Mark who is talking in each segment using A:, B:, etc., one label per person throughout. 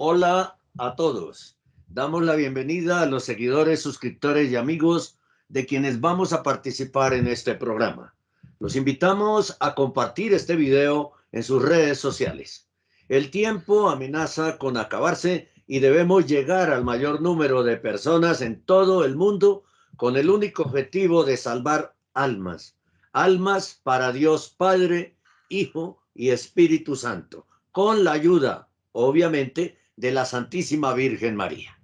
A: Hola a todos. Damos la bienvenida a los seguidores, suscriptores y amigos de quienes vamos a participar en este programa. Los invitamos a compartir este video en sus redes sociales. El tiempo amenaza con acabarse y debemos llegar al mayor número de personas en todo el mundo con el único objetivo de salvar almas. Almas para Dios Padre, Hijo y Espíritu Santo, con la ayuda, obviamente, de la Santísima Virgen María.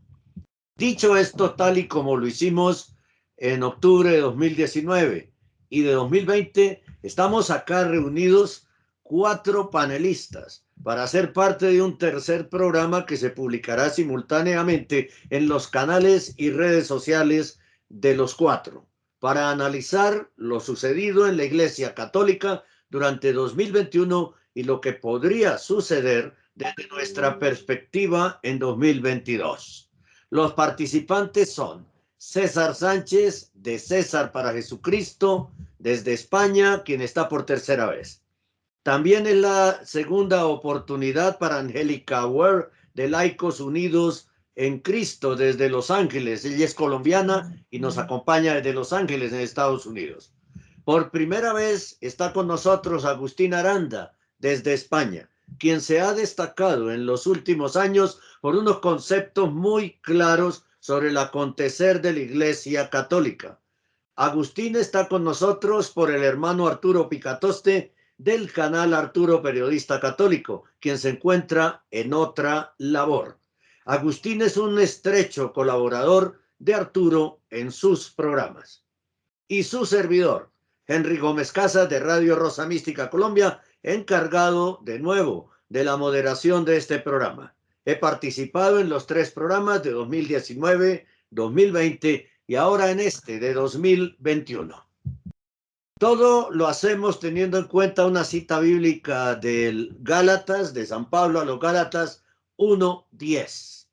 A: Dicho esto, tal y como lo hicimos en octubre de 2019 y de 2020, estamos acá reunidos 4 panelistas para ser parte de un tercer programa que se publicará simultáneamente en los canales y redes sociales de los 4, para analizar lo sucedido en la Iglesia Católica durante 2021 y lo que podría suceder desde nuestra perspectiva en 2022. Los participantes son César Sánchez, de César para Jesucristo, desde España, quien está por tercera vez. También es la segunda oportunidad para Angélica Ware, de Laicos Unidos en Cristo, desde Los Ángeles. Ella es colombiana y nos acompaña desde Los Ángeles, en Estados Unidos. Por primera vez está con nosotros Agustín Aranda, desde España, quien se ha destacado en los últimos años por unos conceptos muy claros sobre el acontecer de la Iglesia Católica. Agustín está con nosotros por el hermano Arturo Picatoste, del canal Arturo Periodista Católico, quien se encuentra en otra labor. Agustín es un estrecho colaborador de Arturo en sus programas. Y su servidor, Henry Gómez Casas, de Radio Rosa Mística Colombia, encargado de nuevo de la moderación de este programa. He participado en los 3 programas de 2019, 2020 y ahora en este de 2021. Todo lo hacemos teniendo en cuenta una cita bíblica del Gálatas, de San Pablo a los Gálatas 1:10.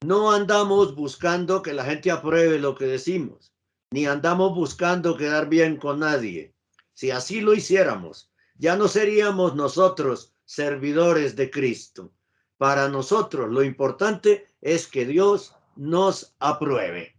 A: No andamos buscando que la gente apruebe lo que decimos, ni andamos buscando quedar bien con nadie. Si así lo hiciéramos, ya no seríamos nosotros servidores de Cristo. Para nosotros lo importante es que Dios nos apruebe.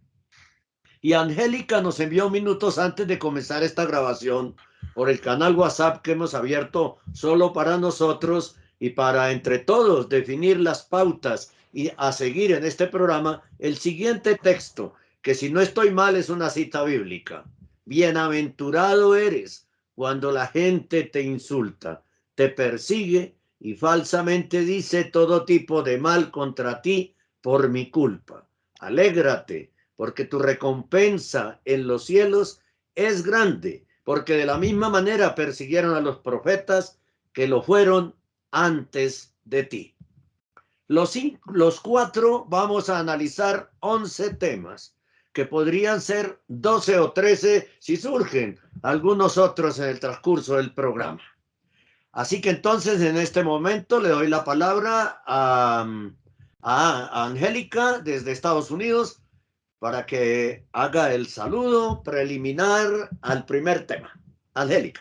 A: Y Angélica nos envió minutos antes de comenzar esta grabación por el canal WhatsApp que hemos abierto solo para nosotros y para entre todos definir las pautas y a seguir en este programa el siguiente texto, que si no estoy mal es una cita bíblica. Bienaventurado eres cuando la gente te insulta, te persigue y falsamente dice todo tipo de mal contra ti por mi culpa. Alégrate, porque tu recompensa en los cielos es grande, porque de la misma manera persiguieron a los profetas que lo fueron antes de ti. Los 4 vamos a analizar 11 temas, que podrían ser 12 o 13 si surgen algunos otros en el transcurso del programa. Así que entonces en este momento le doy la palabra a Angélica desde Estados Unidos para que haga el saludo preliminar al primer tema. Angélica.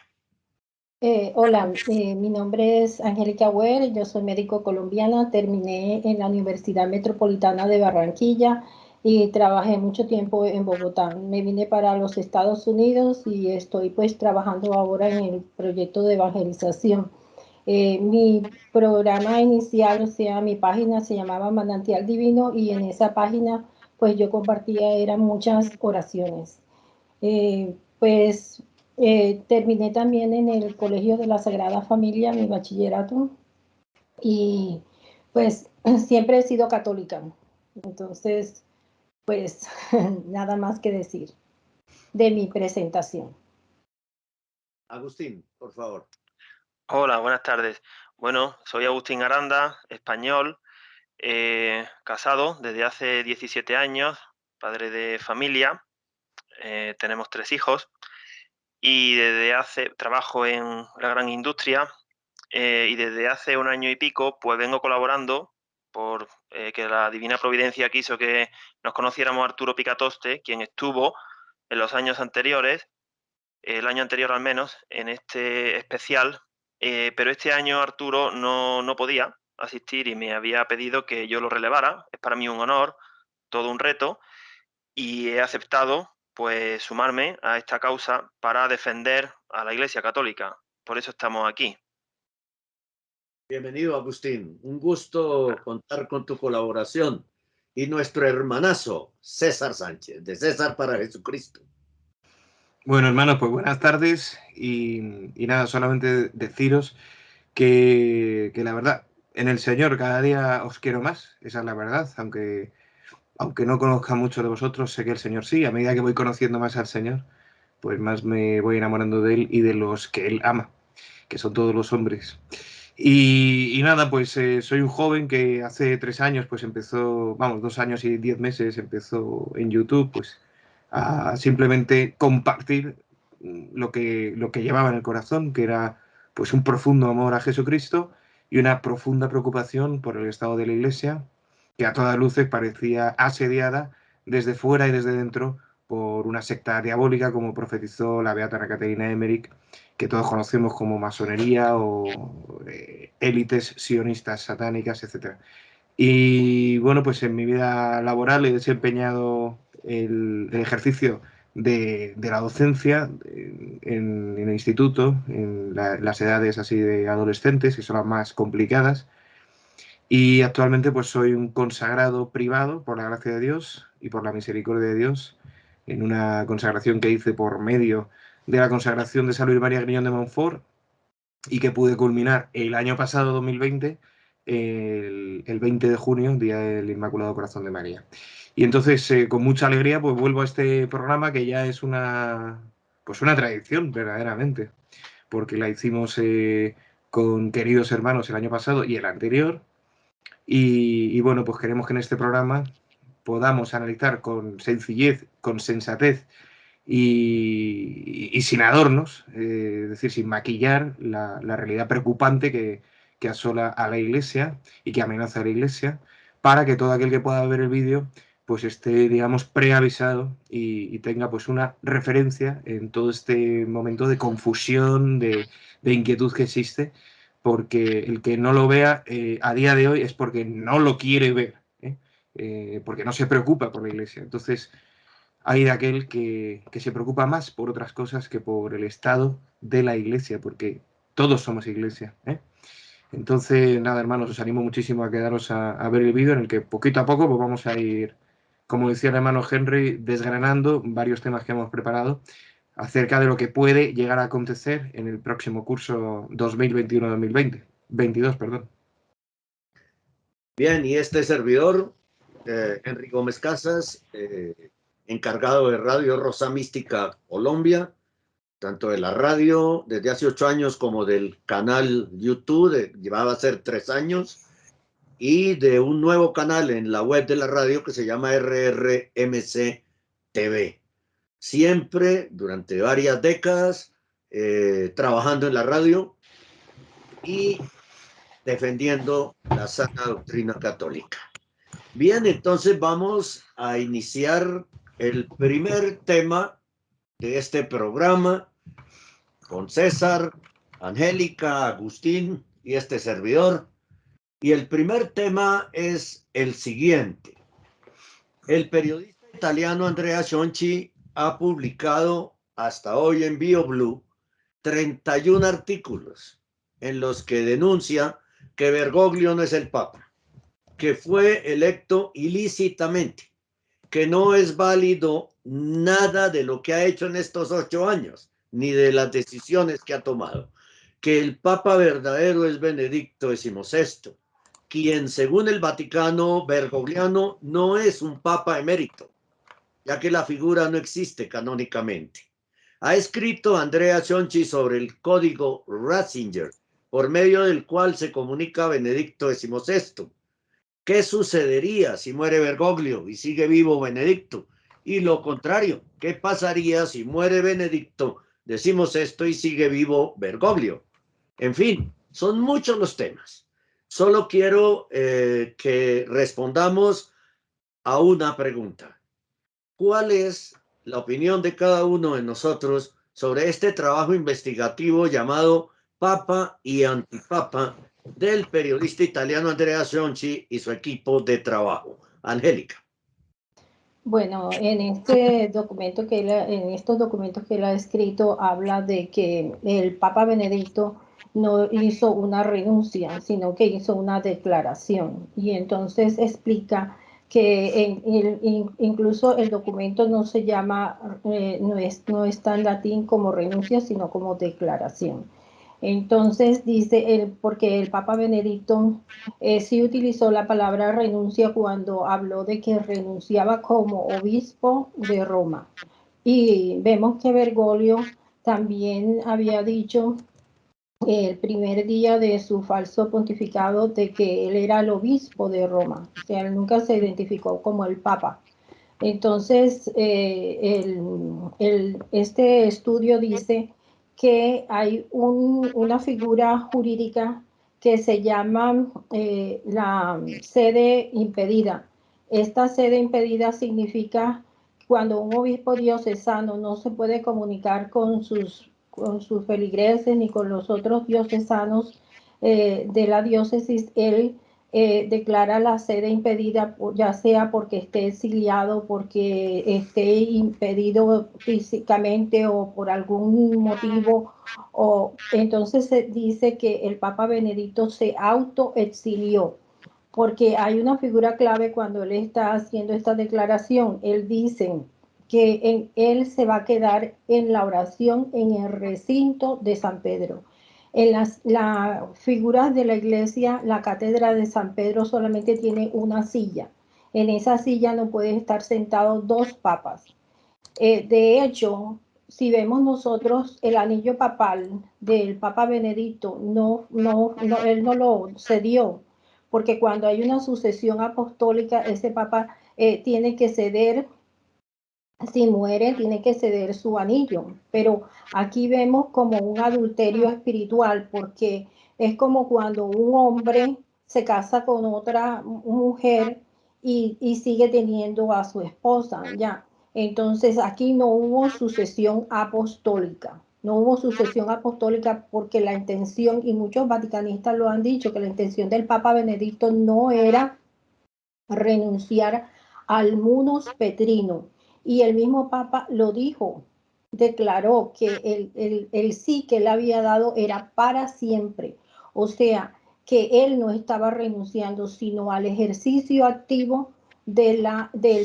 B: Hola, mi nombre es Angélica Ware, yo soy médico colombiana, terminé en la Universidad Metropolitana de Barranquilla y trabajé mucho tiempo en Bogotá. Me vine para los Estados Unidos y estoy pues trabajando ahora en el proyecto de evangelización. Mi programa inicial, o sea, mi página se llamaba Manantial Divino y en esa página pues yo compartía, eran muchas oraciones. Pues terminé también en el Colegio de la Sagrada Familia, mi bachillerato, y pues siempre he sido católica. Entonces, pues nada más que decir de mi presentación.
A: Agustín, por favor.
C: Hola, buenas tardes. Bueno, soy Agustín Aranda, español, casado desde hace 17 años, padre de familia, tenemos 3 hijos y trabajo en la gran industria y desde hace 1 año y pico pues vengo colaborando por que la Divina Providencia quiso que nos conociéramos Arturo Picatoste, quien estuvo en los años anteriores, el año anterior al menos, en este especial. Pero este año Arturo no podía asistir y me había pedido que yo lo relevara. Es para mí un honor, todo un reto, y he aceptado pues sumarme a esta causa para defender a la Iglesia Católica. Por eso estamos aquí.
A: Bienvenido, Agustín. Un gusto contar con tu colaboración. Y nuestro hermanazo, César Sánchez, de César para Jesucristo.
D: Bueno, hermanos, pues buenas tardes y nada, solamente deciros que la verdad, en el Señor cada día os quiero más, esa es la verdad, aunque no conozca mucho de vosotros, sé que el Señor sí, a medida que voy conociendo más al Señor, pues más me voy enamorando de Él y de los que Él ama, que son todos los hombres. Y nada, pues soy un joven que hace 3 años, pues empezó, 2 años y 10 meses, empezó en YouTube, pues a simplemente compartir lo que llevaba en el corazón, que era pues un profundo amor a Jesucristo y una profunda preocupación por el estado de la Iglesia, que a todas luces parecía asediada desde fuera y desde dentro por una secta diabólica, como profetizó la beata Ana Caterina Emmerich, que todos conocemos como masonería o élites sionistas satánicas, etc. Y bueno, pues en mi vida laboral he desempeñado el ejercicio de la docencia en el instituto, en las edades así de adolescentes, que son las más complicadas. Y actualmente pues soy un consagrado privado por la gracia de Dios y por la misericordia de Dios, en una consagración que hice por medio de la consagración de San Luis María Griñón de Montfort y que pude culminar el año pasado, 2020, el 20 de junio, Día del Inmaculado Corazón de María. Y entonces, con mucha alegría, pues vuelvo a este programa que ya es una tradición, verdaderamente, porque la hicimos con queridos hermanos el año pasado y el anterior. Y bueno, pues queremos que en este programa podamos analizar con sencillez, con sensatez y sin adornos, es decir, sin maquillar la realidad preocupante que asola a la Iglesia y que amenaza a la Iglesia, para que todo aquel que pueda ver el vídeo pues esté, digamos, preavisado y tenga pues una referencia en todo este momento de confusión, de inquietud que existe, porque el que no lo vea a día de hoy es porque no lo quiere ver, porque no se preocupa por la Iglesia. Entonces, hay de aquel que se preocupa más por otras cosas que por el estado de la Iglesia, porque todos somos Iglesia, ¿eh? Entonces, nada, hermanos, os animo muchísimo a quedaros a ver el vídeo en el que poquito a poco pues vamos a ir, como decía el hermano Henry, desgranando varios temas que hemos preparado acerca de lo que puede llegar a acontecer en el próximo curso 2021-2020. 22, perdón.
A: Bien, y este servidor, Henry Gómez Casas, encargado de Radio Rosa Mística Colombia, tanto de la radio desde hace 8 años como del canal YouTube, llevaba a ser 3 años, y de un nuevo canal en la web de la radio que se llama RRMC TV. Siempre, durante varias décadas, trabajando en la radio y defendiendo la sana doctrina católica. Bien, entonces vamos a iniciar el primer tema de este programa con César, Angélica, Agustín y este servidor. Y el primer tema es el siguiente. El periodista italiano Andrea Cionchi ha publicado hasta hoy en BioBlue 31 artículos en los que denuncia que Bergoglio no es el Papa, que fue electo ilícitamente, que no es válido nada de lo que ha hecho en estos 8 años, ni de las decisiones que ha tomado, que el Papa verdadero es Benedicto XVI, quien según el Vaticano bergogliano no es un Papa emérito, ya que la figura no existe canónicamente. Ha escrito Andrea Cionchi sobre el código Ratzinger, por medio del cual se comunica a Benedicto XVI. ¿Qué sucedería si muere Bergoglio y sigue vivo Benedicto? Y lo contrario, ¿qué pasaría si muere Benedicto, decimos esto, y sigue vivo Bergoglio? En fin, son muchos los temas. Solo quiero que respondamos a una pregunta. ¿Cuál es la opinión de cada uno de nosotros sobre este trabajo investigativo llamado Papa y Antipapa del periodista italiano Andrea Cionci y su equipo de trabajo. Angélica.
B: Bueno, en estos documentos que él ha escrito, habla de que el Papa Benedicto no hizo una renuncia, sino que hizo una declaración. Y entonces explica que incluso el documento no se llama, no está en latín como renuncia, sino como declaración. Entonces dice, porque el Papa Benedicto sí utilizó la palabra renuncia cuando habló de que renunciaba como obispo de Roma. Y vemos que Bergoglio también había dicho el primer día de su falso pontificado de que él era el obispo de Roma. O sea, él nunca se identificó como el Papa. Entonces, este estudio dice que hay una figura jurídica que se llama la sede impedida. Esta sede impedida significa cuando un obispo diocesano no se puede comunicar con sus feligreses ni con los otros diocesanos de la diócesis, él declara la sede impedida, ya sea porque esté exiliado, porque esté impedido físicamente o por algún motivo. O, entonces se dice que el Papa Benedicto se autoexilió, porque hay una figura clave cuando él está haciendo esta declaración. Él dice que él se va a quedar en la oración en el recinto de San Pedro. En las figuras de la iglesia, la cátedra de San Pedro solamente tiene una silla. En esa silla no pueden estar sentados dos papas. De hecho, si vemos nosotros el anillo papal del Papa Benedicto, él no lo cedió, porque cuando hay una sucesión apostólica, ese papa tiene que ceder. Si muere, tiene que ceder su anillo, pero aquí vemos como un adulterio espiritual, porque es como cuando un hombre se casa con otra mujer y sigue teniendo a su esposa, ya. Entonces aquí no hubo sucesión apostólica, no hubo sucesión apostólica porque la intención, y muchos vaticanistas lo han dicho, que la intención del Papa Benedicto no era renunciar al munus petrino. Y el mismo Papa lo dijo, declaró que el sí que él había dado era para siempre. O sea, que él no estaba renunciando, sino al ejercicio activo del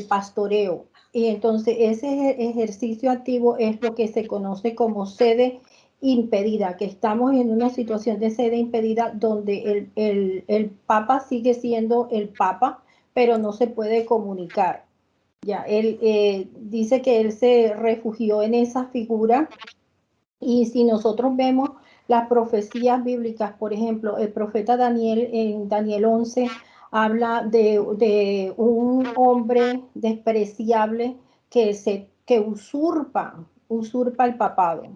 B: pastoreo. Y entonces ese ejercicio activo es lo que se conoce como sede impedida, que estamos en una situación de sede impedida donde el Papa sigue siendo el Papa, pero no se puede comunicar. Ya, él dice que él se refugió en esa figura, y si nosotros vemos las profecías bíblicas, por ejemplo, el profeta Daniel en Daniel 11 habla de un hombre despreciable que usurpa el papado.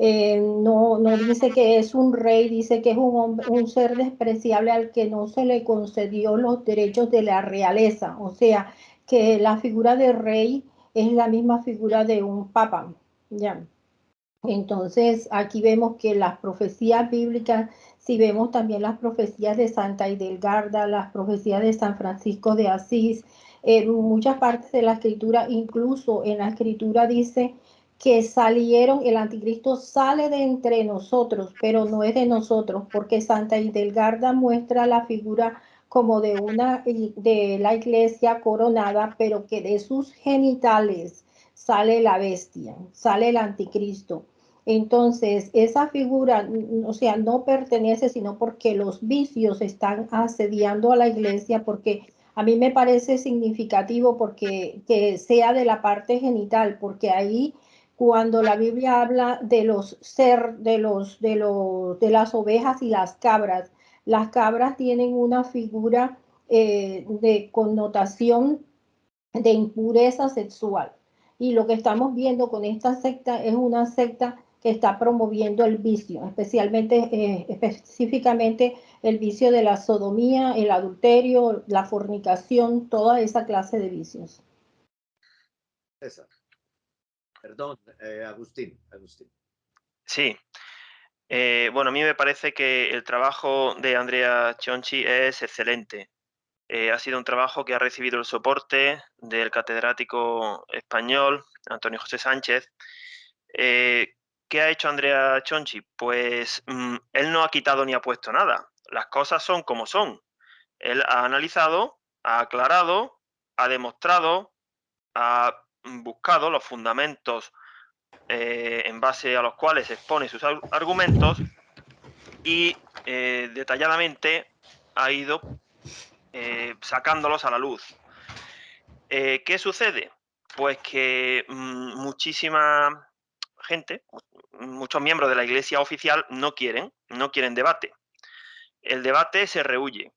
B: No dice que es un rey, dice que es un ser despreciable al que no se le concedió los derechos de la realeza. O sea, que la figura de rey es la misma figura de un papa. Ya. Entonces, aquí vemos que las profecías bíblicas, si vemos también las profecías de Santa Hidelgarda, las profecías de San Francisco de Asís, muchas partes de la escritura, incluso en la escritura dice que el anticristo sale de entre nosotros, pero no es de nosotros, porque Santa Hidelgarda muestra la figura como de la iglesia coronada, pero que de sus genitales sale la bestia, sale el anticristo. Entonces, esa figura, o sea, no pertenece, sino porque los vicios están asediando a la iglesia, porque a mí me parece significativo porque que sea de la parte genital, porque ahí cuando la Biblia habla de de las ovejas y las cabras tienen una figura de connotación de impureza sexual. Y lo que estamos viendo con esta secta es una secta que está promoviendo el vicio, específicamente el vicio de la sodomía, el adulterio, la fornicación, toda esa clase de vicios.
A: César. Perdón, Agustín.
C: Sí. Bueno, a mí me parece que el trabajo de Andrea Chonchi es excelente. Ha sido un trabajo que ha recibido el soporte del catedrático español, Antonio José Sánchez. ¿Qué ha hecho Andrea Chonchi? Pues él no ha quitado ni ha puesto nada. Las cosas son como son. Él ha analizado, ha aclarado, ha demostrado, ha buscado los fundamentos en base a los cuales expone sus argumentos y detalladamente ha ido sacándolos a la luz. ¿Qué sucede? Pues que muchísima gente, muchos miembros de la Iglesia oficial no quieren debate. El debate se rehúye.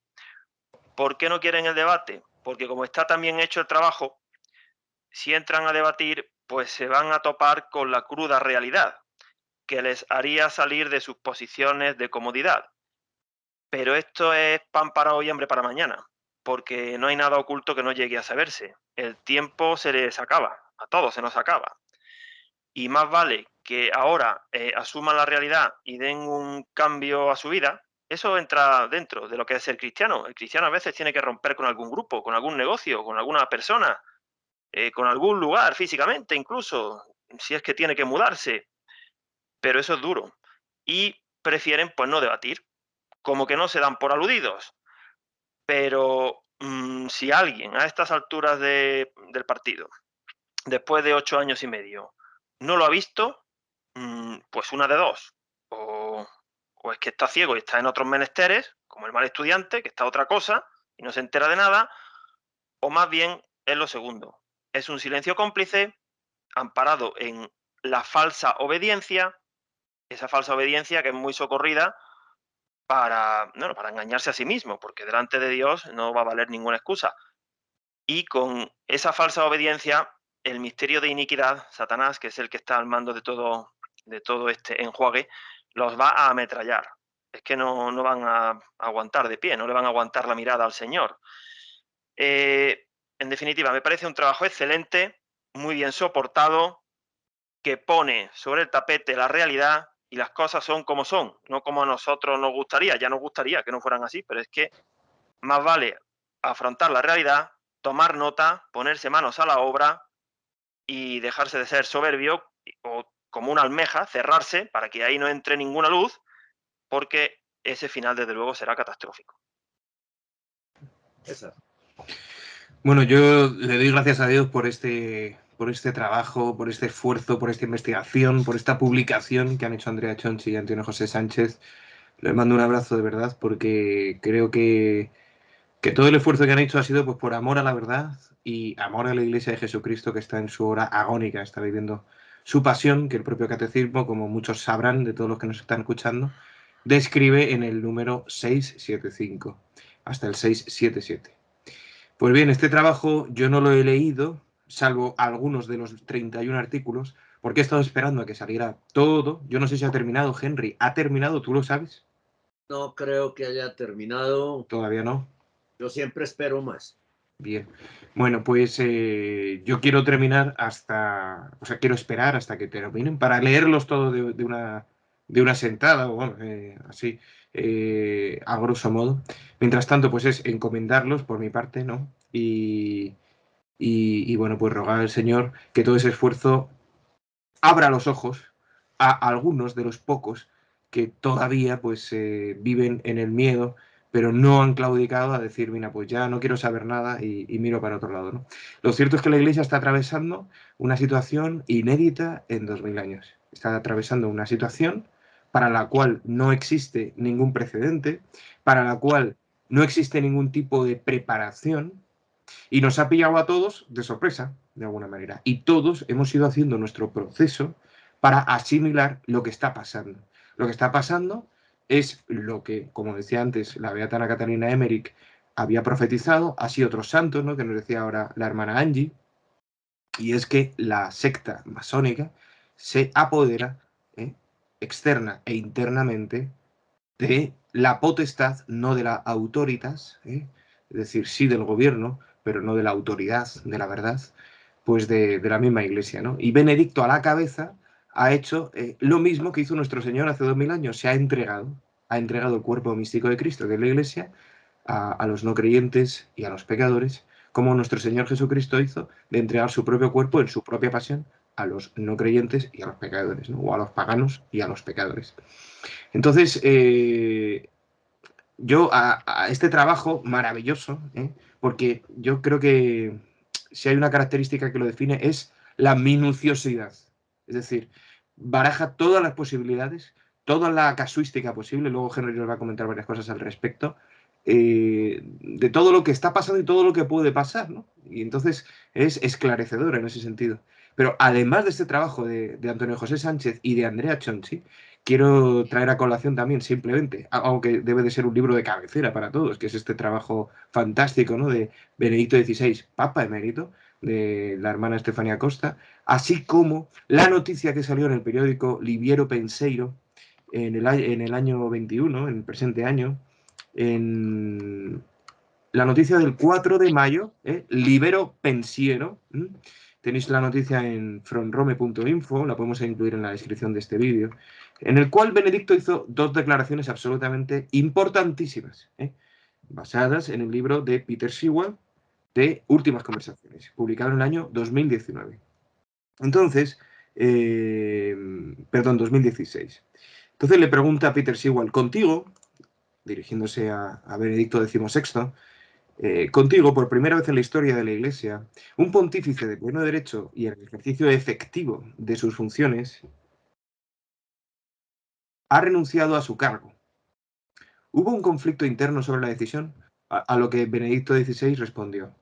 C: ¿Por qué no quieren el debate? Porque como está tan bien hecho el trabajo, si entran a debatir, pues se van a topar con la cruda realidad, que les haría salir de sus posiciones de comodidad. Pero esto es pan para hoy, hambre para mañana, porque no hay nada oculto que no llegue a saberse. El tiempo se les acaba, a todos se nos acaba. Y más vale que ahora asuman la realidad y den un cambio a su vida. Eso entra dentro de lo que es ser cristiano. El cristiano a veces tiene que romper con algún grupo, con algún negocio, con alguna persona, con algún lugar físicamente incluso, si es que tiene que mudarse. Pero eso es duro. Y prefieren pues no debatir, como que no se dan por aludidos. Pero si alguien a estas alturas del partido, después de 8 años y medio, no lo ha visto, pues una de dos. O es que está ciego y está en otros menesteres, como el mal estudiante, que está otra cosa y no se entera de nada, o más bien es lo segundo. Es un silencio cómplice amparado en la falsa obediencia, esa falsa obediencia que es muy socorrida para engañarse a sí mismo, porque delante de Dios no va a valer ninguna excusa. Y con esa falsa obediencia, el misterio de iniquidad, Satanás, que es el que está al mando de todo este enjuague, los va a ametrallar. Es que no van a aguantar de pie, no le van a aguantar la mirada al Señor. En definitiva, me parece un trabajo excelente, muy bien soportado, que pone sobre el tapete la realidad y las cosas son como son, no como a nosotros nos gustaría. Ya nos gustaría que no fueran así, pero es que más vale afrontar la realidad, tomar nota, ponerse manos a la obra y dejarse de ser soberbio o como una almeja, cerrarse para que ahí no entre ninguna luz, porque ese final desde luego será catastrófico.
A: César.
D: Bueno, yo le doy gracias a Dios por este trabajo, por este esfuerzo, por esta investigación, por esta publicación que han hecho Andrea Chonchi y Antonio José Sánchez. Les mando un abrazo de verdad porque creo que todo el esfuerzo que han hecho ha sido pues por amor a la verdad y amor a la Iglesia de Jesucristo, que está en su hora agónica, está viviendo su pasión, que el propio catecismo, como muchos sabrán de todos los que nos están escuchando, describe en el número 675 hasta el 677. Pues bien, este trabajo yo no lo he leído, salvo algunos de los 31 artículos, porque he estado esperando a que saliera todo. Yo no sé si ha terminado, Henry. ¿Ha terminado? ¿Tú lo sabes?
A: No creo que haya terminado.
D: Todavía no.
A: Yo siempre espero más.
D: Bien. Bueno, pues yo quiero terminar quiero esperar hasta que terminen para leerlos todos de una sentada, o bueno, así, a grosso modo. Mientras tanto, pues es encomendarlos por mi parte, ¿no? Y bueno, pues rogar al Señor que todo ese esfuerzo abra los ojos a algunos de los pocos que todavía pues viven en el miedo, pero no han claudicado a decir, mira, pues ya no quiero saber nada y miro para otro lado, ¿no? Lo cierto es que la Iglesia está atravesando una situación inédita en 2000 años. Está atravesando una situación para la cual no existe ningún precedente, para la cual no existe ningún tipo de preparación, y nos ha pillado a todos de sorpresa, de alguna manera. Y todos hemos ido haciendo nuestro proceso para asimilar lo que está pasando. Lo que está pasando es lo que, como decía antes, la beata Ana Catalina Emmerich había profetizado, así otros santos, ¿no?, que nos decía ahora la hermana Angie, y es que la secta masónica se apodera externa e internamente de la potestad, no de la autoritas, es decir, sí del gobierno, pero no de la autoridad, de la verdad, pues de la misma Iglesia, ¿no? Y Benedicto a la cabeza ha hecho lo mismo que hizo nuestro Señor hace 2000 años. Se ha entregado el cuerpo místico de Cristo, que es la Iglesia, a los no creyentes y a los pecadores, como nuestro Señor Jesucristo hizo de entregar su propio cuerpo en su propia pasión a los no creyentes y a los pecadores, ¿no? O a los paganos y a los pecadores. Entonces, yo a este trabajo maravilloso, porque yo creo que si hay una característica que lo define es la minuciosidad. Es decir, baraja todas las posibilidades, toda la casuística posible, luego Henry nos va a comentar varias cosas al respecto, de todo lo que está pasando y todo lo que puede pasar, ¿no? Y entonces es esclarecedor en ese sentido. Pero además de este trabajo de Antonio José Sánchez y de Andrea Chonchi, quiero traer a colación también simplemente, aunque debe de ser un libro de cabecera para todos, que es este trabajo fantástico, ¿no?, de Benedicto XVI, Papa Emérito, de la hermana Estefanía Costa, así como la noticia que salió en el periódico Liviero Penseiro en el año 21, en el presente año, en la noticia del 4 de mayo, Libero Pensiero. Tenéis la noticia en fronrome.info, la podemos incluir en la descripción de este vídeo, en el cual Benedicto hizo dos declaraciones absolutamente importantísimas, basadas en el libro de Peter Sewell de Últimas Conversaciones, publicado en el año 2019. Entonces, 2016. Entonces le pregunta a Peter Sewell, contigo, dirigiéndose a Benedicto XVI, contigo, por primera vez en la historia de la Iglesia, un pontífice de pleno derecho y en el ejercicio efectivo de sus funciones, ha renunciado a su cargo. ¿Hubo un conflicto interno sobre la decisión? A lo que Benedicto XVI respondió,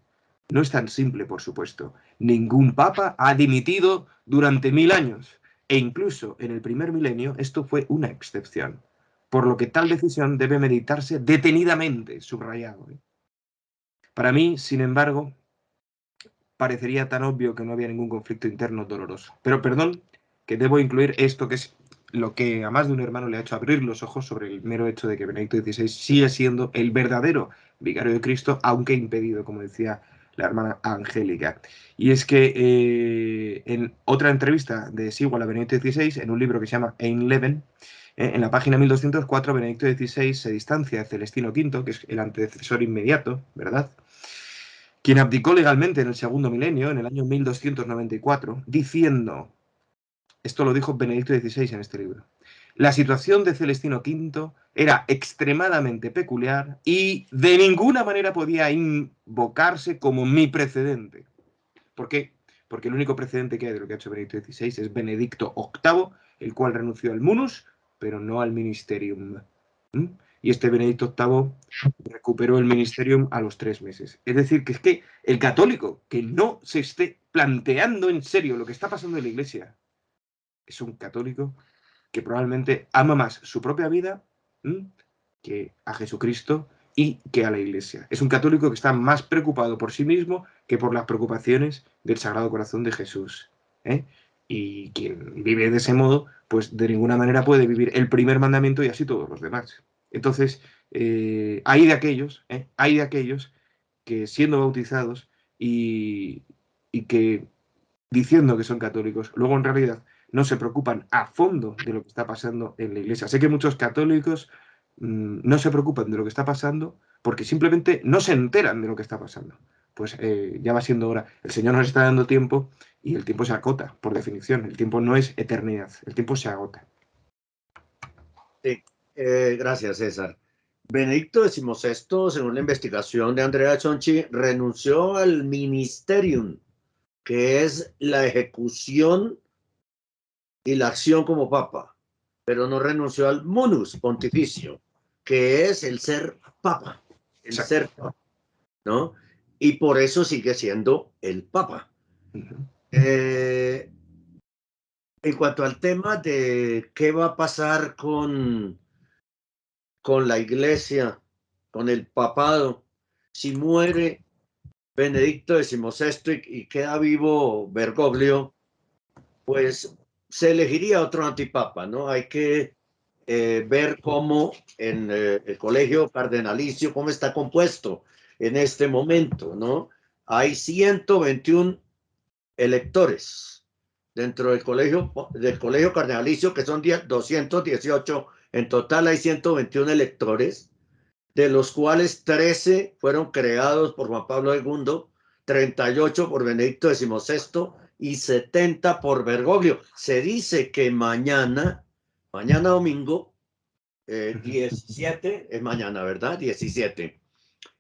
D: no es tan simple, por supuesto. Ningún papa ha dimitido durante 1000 años, e incluso en el primer milenio esto fue una excepción, por lo que tal decisión debe meditarse detenidamente, subrayado. Para mí, sin embargo, parecería tan obvio que no había ningún conflicto interno doloroso. Pero perdón, que debo incluir esto, que es lo que a más de un hermano le ha hecho abrir los ojos sobre el mero hecho de que Benedicto XVI sigue siendo el verdadero vicario de Cristo, aunque impedido, como decía la hermana Angélica. Y es que en otra entrevista de Sewell a Benedicto XVI, en un libro que se llama Ein Leben, en la página 1204, Benedicto XVI se distancia de Celestino V, que es el antecesor inmediato, ¿verdad?, quien abdicó legalmente en el segundo milenio, en el año 1294, diciendo, esto lo dijo Benedicto XVI en este libro, la situación de Celestino V era extremadamente peculiar y de ninguna manera podía invocarse como mi precedente. ¿Por qué? Porque el único precedente que hay de lo que ha hecho Benedicto XVI es Benedicto VIII, el cual renunció al munus, pero no al ministerium. Y este Benedicto VIII recuperó el ministerium a los 3 meses. Es decir, que es que el católico que no se esté planteando en serio lo que está pasando en la Iglesia es un católico que probablemente ama más su propia vida que a Jesucristo y que a la Iglesia. Es un católico que está más preocupado por sí mismo que por las preocupaciones del Sagrado Corazón de Jesús. Y quien vive de ese modo, pues de ninguna manera puede vivir el primer mandamiento y así todos los demás. Entonces, hay de aquellos que siendo bautizados y que diciendo que son católicos, luego en realidad no se preocupan a fondo de lo que está pasando en la Iglesia. Sé que muchos católicos no se preocupan de lo que está pasando porque simplemente no se enteran de lo que está pasando. Pues ya va siendo hora. El Señor nos está dando tiempo y el tiempo se acota, por definición. El tiempo no es eternidad, el tiempo se agota.
A: Sí, gracias, César. Benedicto XVI, según la investigación de Andrea Chonchi, renunció al ministerium, que es la ejecución y la acción como papa, pero no renunció al munus pontificio, que es el ser papa, el
D: Exacto.
A: ser papa, ¿no? Y por eso sigue siendo el papa. En cuanto al tema de qué va a pasar con la Iglesia, con el papado, si muere Benedicto XVI y queda vivo Bergoglio, pues se elegiría otro antipapa, ¿no? Hay que ver cómo en el colegio cardenalicio, cómo está compuesto en este momento, ¿no? Hay 121 electores dentro del colegio cardenalicio, que son 218, en total hay 121 electores, de los cuales 13 fueron creados por Juan Pablo II, 38 por Benedicto XVI y 70 por Bergoglio. Se dice que mañana domingo, 17, es mañana, ¿verdad? 17.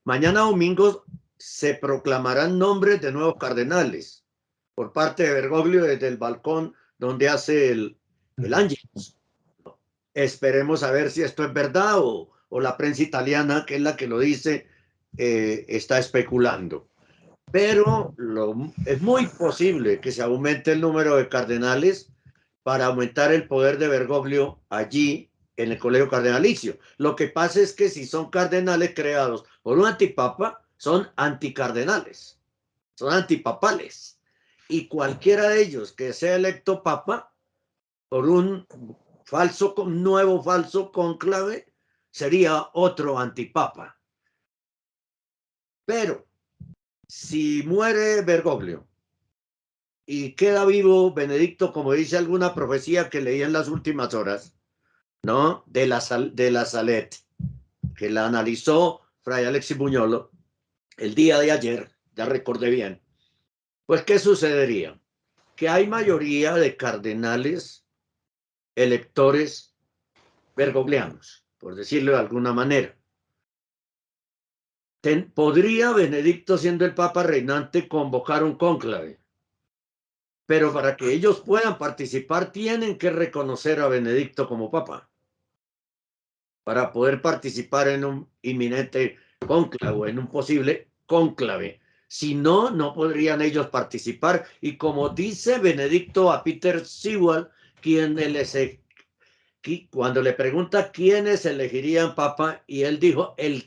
A: Mañana domingo se proclamarán nombres de nuevos cardenales por parte de Bergoglio desde el balcón donde hace el Ángelus. Esperemos a ver si esto es verdad o la prensa italiana, que es la que lo dice, está especulando. Pero es muy posible que se aumente el número de cardenales para aumentar el poder de Bergoglio allí en el colegio cardenalicio. Lo que pasa es que si son cardenales creados por un antipapa, son anticardenales, son antipapales. Y cualquiera de ellos que sea electo papa por un nuevo falso cónclave sería otro antipapa. Pero si muere Bergoglio y queda vivo Benedicto, como dice alguna profecía que leí en las últimas horas, ¿no? De la Salet, que la analizó Fray Alexis Buñolo el día de ayer, ya recordé bien. Pues, ¿qué sucedería? Que hay mayoría de cardenales electores bergoglianos, por decirlo de alguna manera. ¿Podría Benedicto, siendo el Papa reinante, convocar un cónclave? Pero para que ellos puedan participar, tienen que reconocer a Benedicto como Papa, para poder participar en un inminente cónclave o en un posible cónclave. Si no, no podrían ellos participar. Y como dice Benedicto a Peter Sewell, cuando le pregunta quiénes elegirían Papa, y él dijo, en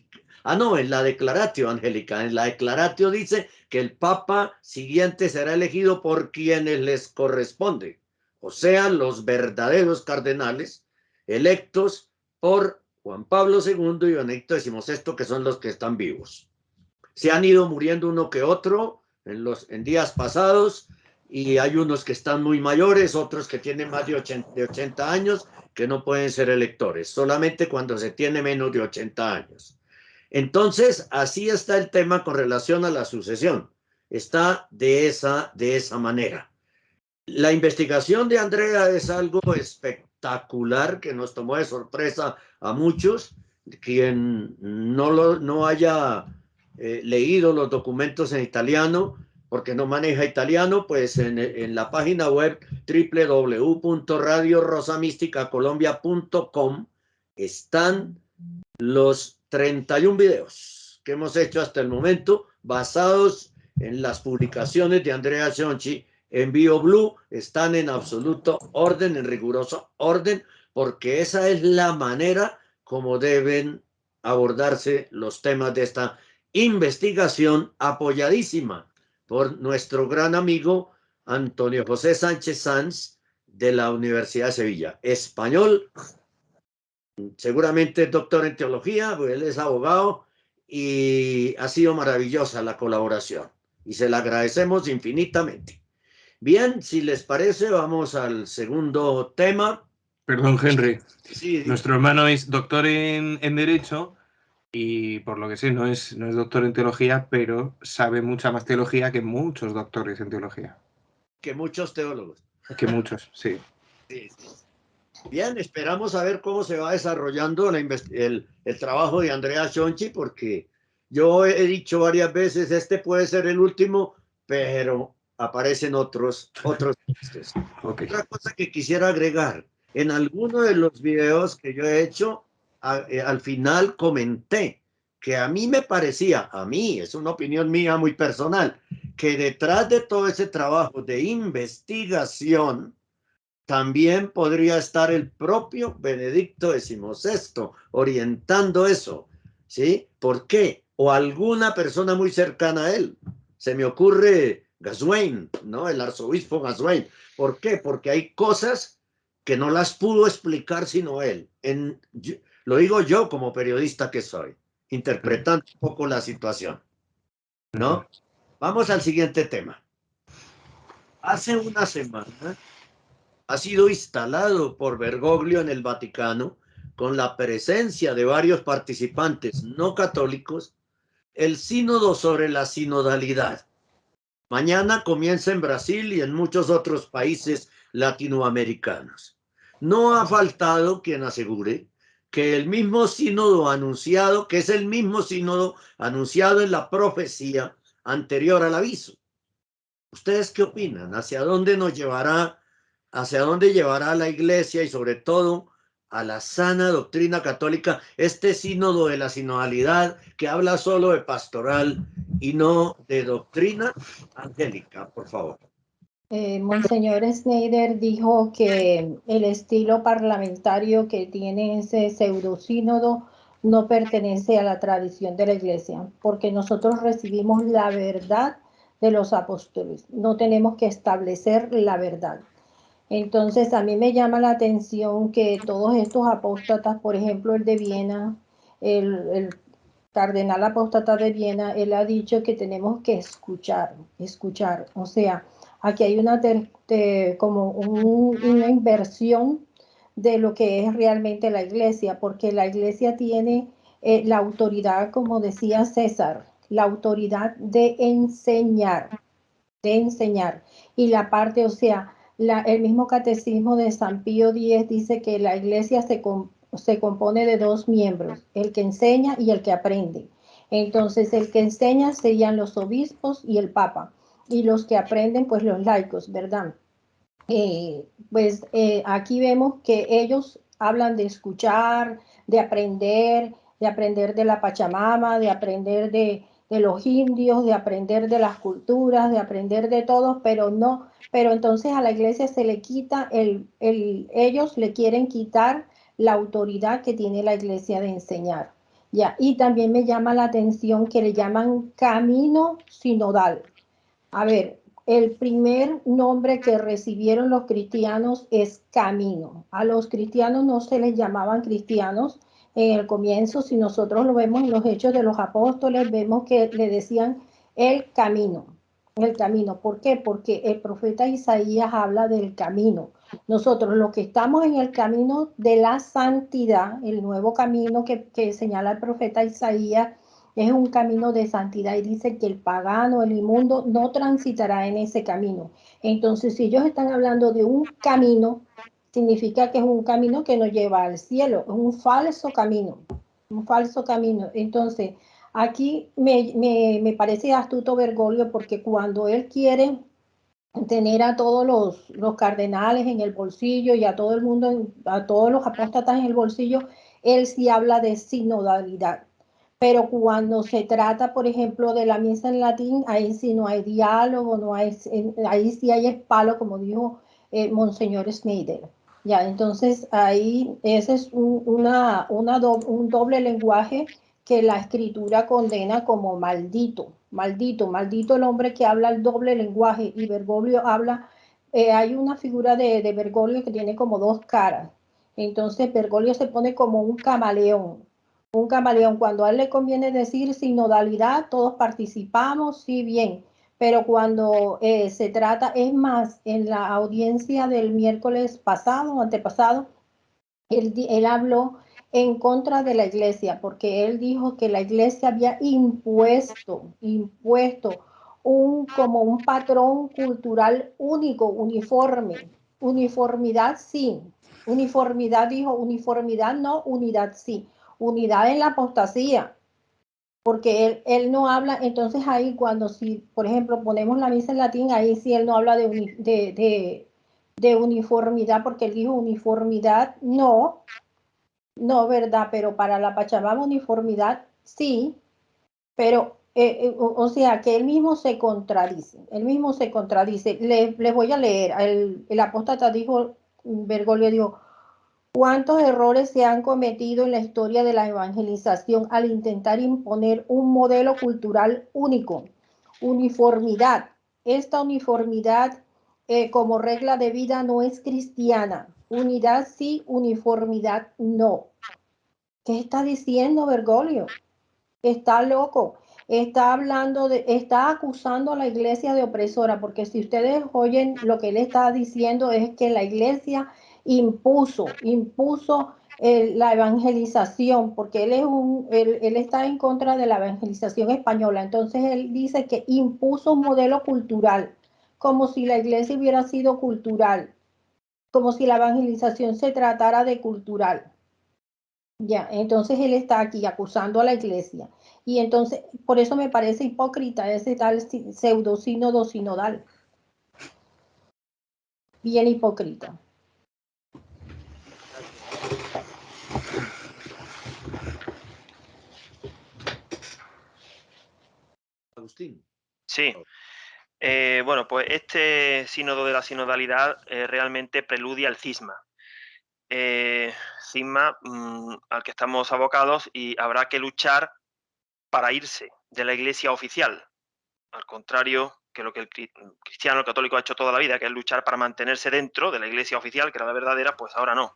A: la Declaratio, Angélica, en la Declaratio dice que el Papa siguiente será elegido por quienes les corresponde, o sea, los verdaderos cardenales electos por Juan Pablo II y Benedicto XVI, que son los que están vivos. Se han ido muriendo uno que otro en días pasados, y hay unos que están muy mayores, otros que tienen más de 80 años, que no pueden ser electores, solamente cuando se tiene menos de 80 años. Entonces, así está el tema con relación a la sucesión. Está de esa manera. La investigación de Andrea es algo espectacular que nos tomó de sorpresa a muchos. Quien no haya leído los documentos en italiano, porque no maneja italiano, pues en la página web www.radiorosamísticacolombia.com están los 31 videos que hemos hecho hasta el momento, basados en las publicaciones de Andrea Cionchi en BioBlue. Están en absoluto orden, en riguroso orden, porque esa es la manera como deben abordarse los temas de esta investigación, apoyadísima por nuestro gran amigo Antonio José Sánchez Sanz de la Universidad de Sevilla, español, seguramente doctor en teología, pues él es abogado, y ha sido maravillosa la colaboración y se la agradecemos infinitamente. Bien, si les parece, vamos al segundo tema.
D: Perdón, Henry.
A: Sí.
D: Nuestro hermano es doctor en Derecho y, por lo que sé, no es doctor en teología, pero sabe mucha más teología que muchos doctores en teología.
A: Que muchos teólogos.
D: Que muchos, sí.
A: Sí. Bien, esperamos a ver cómo se va desarrollando el trabajo de Andrea Cionchi, porque yo he dicho varias veces, este puede ser el último, pero aparecen otros textos.
D: Okay.
A: Otra cosa que quisiera agregar, en alguno de los videos que yo he hecho, al final comenté que a mí me parecía, es una opinión mía muy personal, que detrás de todo ese trabajo de investigación también podría estar el propio Benedicto XVI orientando eso, ¿sí? ¿Por qué? O alguna persona muy cercana a él. Se me ocurre Gaswain, ¿no? El arzobispo Gaswain. ¿Por qué? Porque hay cosas que no las pudo explicar sino él. Lo digo yo como periodista que soy, interpretando un poco la situación, ¿no? Vamos al siguiente tema. Hace una semana ha sido instalado por Bergoglio en el Vaticano, con la presencia de varios participantes no católicos, el sínodo sobre la sinodalidad. Mañana comienza en Brasil y en muchos otros países latinoamericanos. No ha faltado quien asegure que el mismo sínodo anunciado, que es el mismo sínodo anunciado en la profecía anterior al aviso. ¿Ustedes qué opinan? ¿Hacia dónde nos llevará, hacia dónde llevará la Iglesia y sobre todo a la sana doctrina católica este sínodo de la sinodalidad que habla solo de pastoral y no de doctrina? Angélica, por favor.
B: Monseñor Schneider dijo que el estilo parlamentario que tiene ese pseudosínodo no pertenece a la tradición de la Iglesia, porque nosotros recibimos la verdad de los apóstoles, no tenemos que establecer la verdad. Entonces, a mí me llama la atención que todos estos apóstatas, por ejemplo, el de Viena, el cardenal apóstata de Viena, él ha dicho que tenemos que escuchar. O sea, aquí hay una inversión de lo que es realmente la Iglesia, porque la Iglesia tiene la autoridad, como decía César, la autoridad de enseñar, y la parte, o sea, el mismo catecismo de San Pío X dice que la Iglesia se compone de dos miembros, el que enseña y el que aprende. Entonces, el que enseña serían los obispos y el Papa, y los que aprenden, pues los laicos, ¿verdad? Aquí vemos que ellos hablan de escuchar, de aprender de la Pachamama, de aprender de los indios, de aprender de las culturas, de aprender de todos, pero entonces a la iglesia se le quita ellos le quieren quitar la autoridad que tiene la iglesia de enseñar. Ya, y también me llama la atención que le llaman camino sinodal. A ver, el primer nombre que recibieron los cristianos es camino. A los cristianos no se les llamaban cristianos en el comienzo. Si nosotros lo vemos en los Hechos de los Apóstoles, vemos que le decían el camino. El camino. ¿Por qué? Porque el profeta Isaías habla del camino. Nosotros, los que estamos en el camino de la santidad, el nuevo camino que señala el profeta Isaías, es un camino de santidad y dice que el pagano, el inmundo, no transitará en ese camino. Entonces, si ellos están hablando de un camino, significa que es un camino que nos lleva al cielo, es un falso camino, un falso camino. Entonces, aquí me parece astuto Bergoglio porque cuando él quiere tener a todos los cardenales en el bolsillo y a todo el mundo, a todos los apóstatas en el bolsillo, él sí habla de sinodalidad. Pero cuando se trata, por ejemplo, de la misa en latín, ahí sí no hay diálogo, ahí sí hay espalo, como dijo Monseñor Schneider. Ya, entonces ahí ese es un doble lenguaje que la escritura condena como maldito, maldito, maldito el hombre que habla el doble lenguaje. Y Bergoglio habla, hay una figura de Bergoglio que tiene como dos caras. Entonces Bergoglio se pone como un camaleón. Un camaleón, cuando a él le conviene decir sinodalidad, todos participamos, sí, bien, pero cuando se trata, es más, en la audiencia del miércoles pasado, antepasado, él habló en contra de la iglesia, porque él dijo que la iglesia había impuesto como un patrón cultural único, uniforme. Uniformidad sí, uniformidad dijo, uniformidad no, unidad sí. Unidad en la apostasía, porque él no habla, entonces ahí cuando si, por ejemplo, ponemos la misa en latín, ahí sí él no habla de uniformidad, porque él dijo uniformidad, no, verdad, pero para la Pachamama uniformidad sí, pero o sea que él mismo se contradice, les voy a leer, el apóstata dijo, Bergoglio dijo, ¿cuántos errores se han cometido en la historia de la evangelización al intentar imponer un modelo cultural único? Uniformidad. Esta uniformidad como regla de vida no es cristiana. Unidad sí, uniformidad no. ¿Qué está diciendo Bergoglio? Está loco. está está acusando a la iglesia de opresora, porque si ustedes oyen lo que él está diciendo es que la iglesia impuso la evangelización, porque él está en contra de la evangelización española. Entonces él dice que impuso un modelo cultural, como si la iglesia hubiera sido cultural, como si la evangelización se tratara de cultural. Ya, entonces él está aquí acusando a la iglesia. Y entonces, por eso me parece hipócrita ese tal pseudo sínodo sinodal. Bien hipócrita.
A: Agustín.
C: Sí. Bueno, pues este sínodo de la sinodalidad realmente preludia el cisma. Cisma al que estamos abocados y habrá que luchar para irse de la iglesia oficial. Al contrario que lo que el cristiano, el católico ha hecho toda la vida, que es luchar para mantenerse dentro de la iglesia oficial, que era la verdadera, pues ahora no.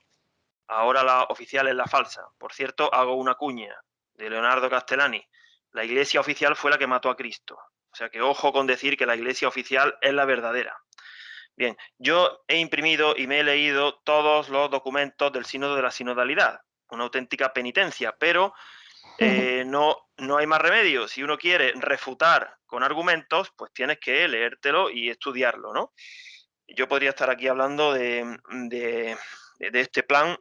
C: Ahora la oficial es la falsa. Por cierto, hago una cuña de Leonardo Castellani. La iglesia oficial fue la que mató a Cristo. O sea que ojo con decir que la iglesia oficial es la verdadera. Bien, yo he imprimido y me he leído todos los documentos del sínodo de la sinodalidad. Una auténtica penitencia, pero no hay más remedio. Si uno quiere refutar con argumentos, pues tienes que leértelo y estudiarlo, ¿no? Yo podría estar aquí hablando de este plan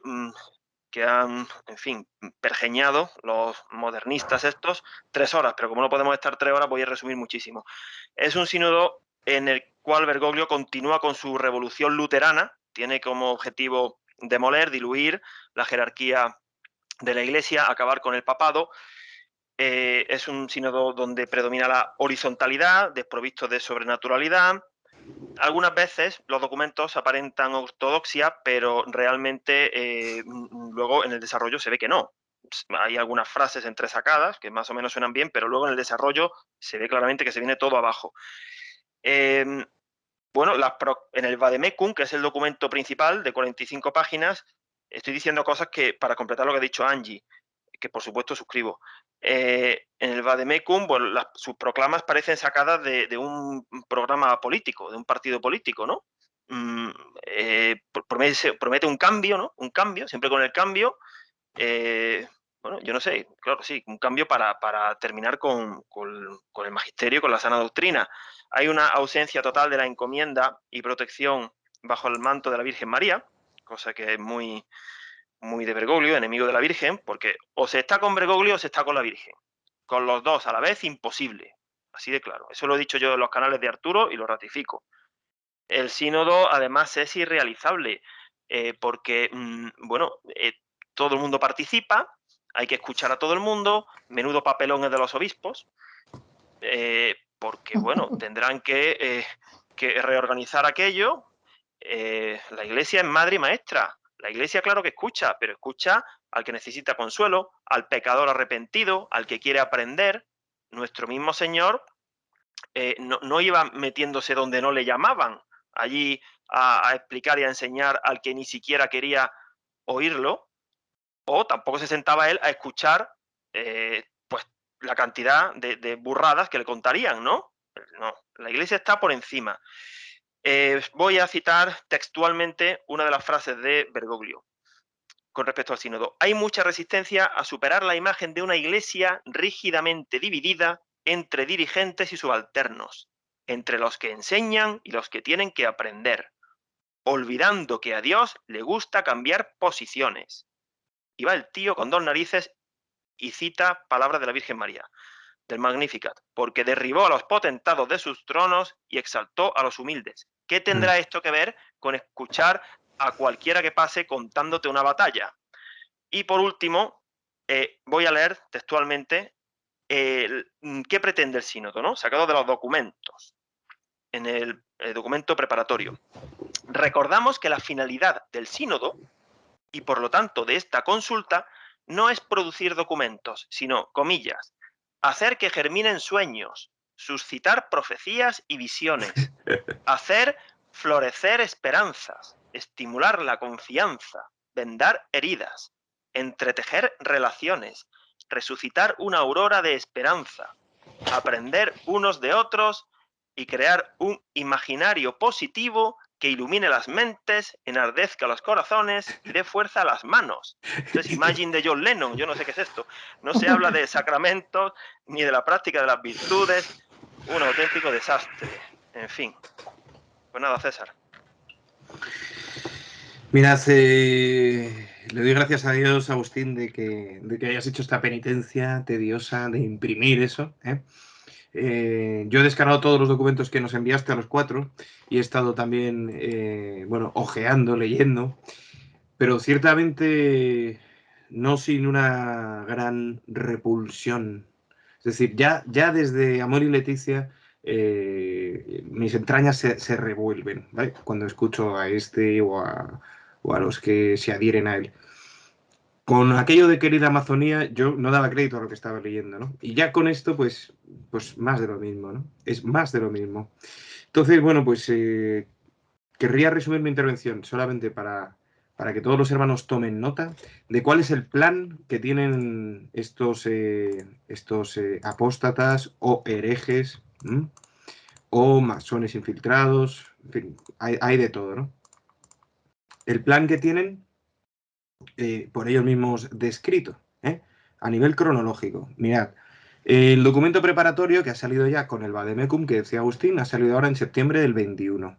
C: que han, en fin, pergeñado los modernistas estos 3 horas, pero como no podemos estar 3 horas, voy a resumir muchísimo. Es un sínodo en el cual Bergoglio continúa con su revolución luterana, tiene como objetivo demoler, diluir la jerarquía de la Iglesia, acabar con el papado. Es un sínodo donde predomina la horizontalidad, desprovisto de sobrenaturalidad. Algunas veces los documentos aparentan ortodoxia, pero realmente luego en el desarrollo se ve que no. Hay algunas frases entresacadas que más o menos suenan bien, pero luego en el desarrollo se ve claramente que se viene todo abajo. Bueno, en el Vademecum, que es el documento principal de 45 páginas, estoy diciendo cosas que para completar lo que ha dicho Angie, que por supuesto suscribo. En el Vademecum, bueno, sus proclamas parecen sacadas de un programa político, de un partido político, ¿no? Promete un cambio, ¿no? Un cambio, siempre con el cambio. Bueno, yo no sé, claro, sí, un cambio para terminar con el magisterio, con la sana doctrina. Hay una ausencia total de la encomienda y protección bajo el manto de la Virgen María, cosa que es muy de Bergoglio, enemigo de la Virgen, porque o se está con Bergoglio o se está con la Virgen. Con los dos a la vez, imposible. Así de claro. Eso lo he dicho yo en los canales de Arturo y lo ratifico. El sínodo, además, es irrealizable, porque, bueno, todo el mundo participa, hay que escuchar a todo el mundo, menudo papelón es de los obispos, porque, bueno, tendrán que reorganizar aquello. La Iglesia es madre y maestra. La Iglesia, claro que escucha, pero escucha al que necesita consuelo, al pecador arrepentido, al que quiere aprender. Nuestro mismo Señor no iba metiéndose donde no le llamaban, allí a explicar y a enseñar al que ni siquiera quería oírlo, o tampoco se sentaba él a escuchar pues la cantidad de burradas que le contarían, ¿no? No, la Iglesia está por encima. Voy a citar textualmente una de las frases de Bergoglio con respecto al sínodo. Hay mucha resistencia a superar la imagen de una Iglesia rígidamente dividida entre dirigentes y subalternos, entre los que enseñan y los que tienen que aprender, olvidando que a Dios le gusta cambiar posiciones. Y va el tío con 2 narices y cita palabras de la Virgen María, del Magnificat, porque derribó a los potentados de sus tronos y exaltó a los humildes. ¿Qué tendrá esto que ver con escuchar a cualquiera que pase contándote una batalla? Y por último, voy a leer textualmente qué pretende el sínodo, ¿no? Sacado de los documentos, en el documento preparatorio. Recordamos que la finalidad del sínodo, y por lo tanto de esta consulta, no es producir documentos, sino, comillas, hacer que germinen sueños, suscitar profecías y visiones, hacer florecer esperanzas, estimular la confianza, vendar heridas, entretejer relaciones, resucitar una aurora de esperanza, aprender unos de otros y crear un imaginario positivo que ilumine las mentes, enardezca los corazones y dé fuerza a las manos. Esto es Imagine de John Lennon, yo no sé qué es esto. No se habla de sacramentos ni de la práctica de las virtudes, un auténtico desastre. En fin. Pues nada, César.
D: Mirad, le doy gracias a Dios, Agustín, de que hayas hecho esta penitencia tediosa de imprimir eso, ¿eh? Yo he descargado todos los documentos que nos enviaste a los 4 y he estado también, bueno, ojeando, leyendo, pero ciertamente no sin una gran repulsión. Es decir, ya desde Amor y Leticia mis entrañas se revuelven, ¿vale? Cuando escucho a este o a los que se adhieren a él. Con aquello de querida Amazonía, yo no daba crédito a lo que estaba leyendo, ¿no? Y ya con esto, pues más de lo mismo, ¿no? Es más de lo mismo. Entonces, bueno, pues querría resumir mi intervención solamente para que todos los hermanos tomen nota de cuál es el plan que tienen estos apóstatas o herejes, ¿m? O masones infiltrados, en fin, hay de todo, ¿no? El plan que tienen por ellos mismos descrito, ¿eh? A nivel cronológico. Mirad, el documento preparatorio que ha salido ya con el Vademecum, que decía Agustín, ha salido ahora en septiembre del 21.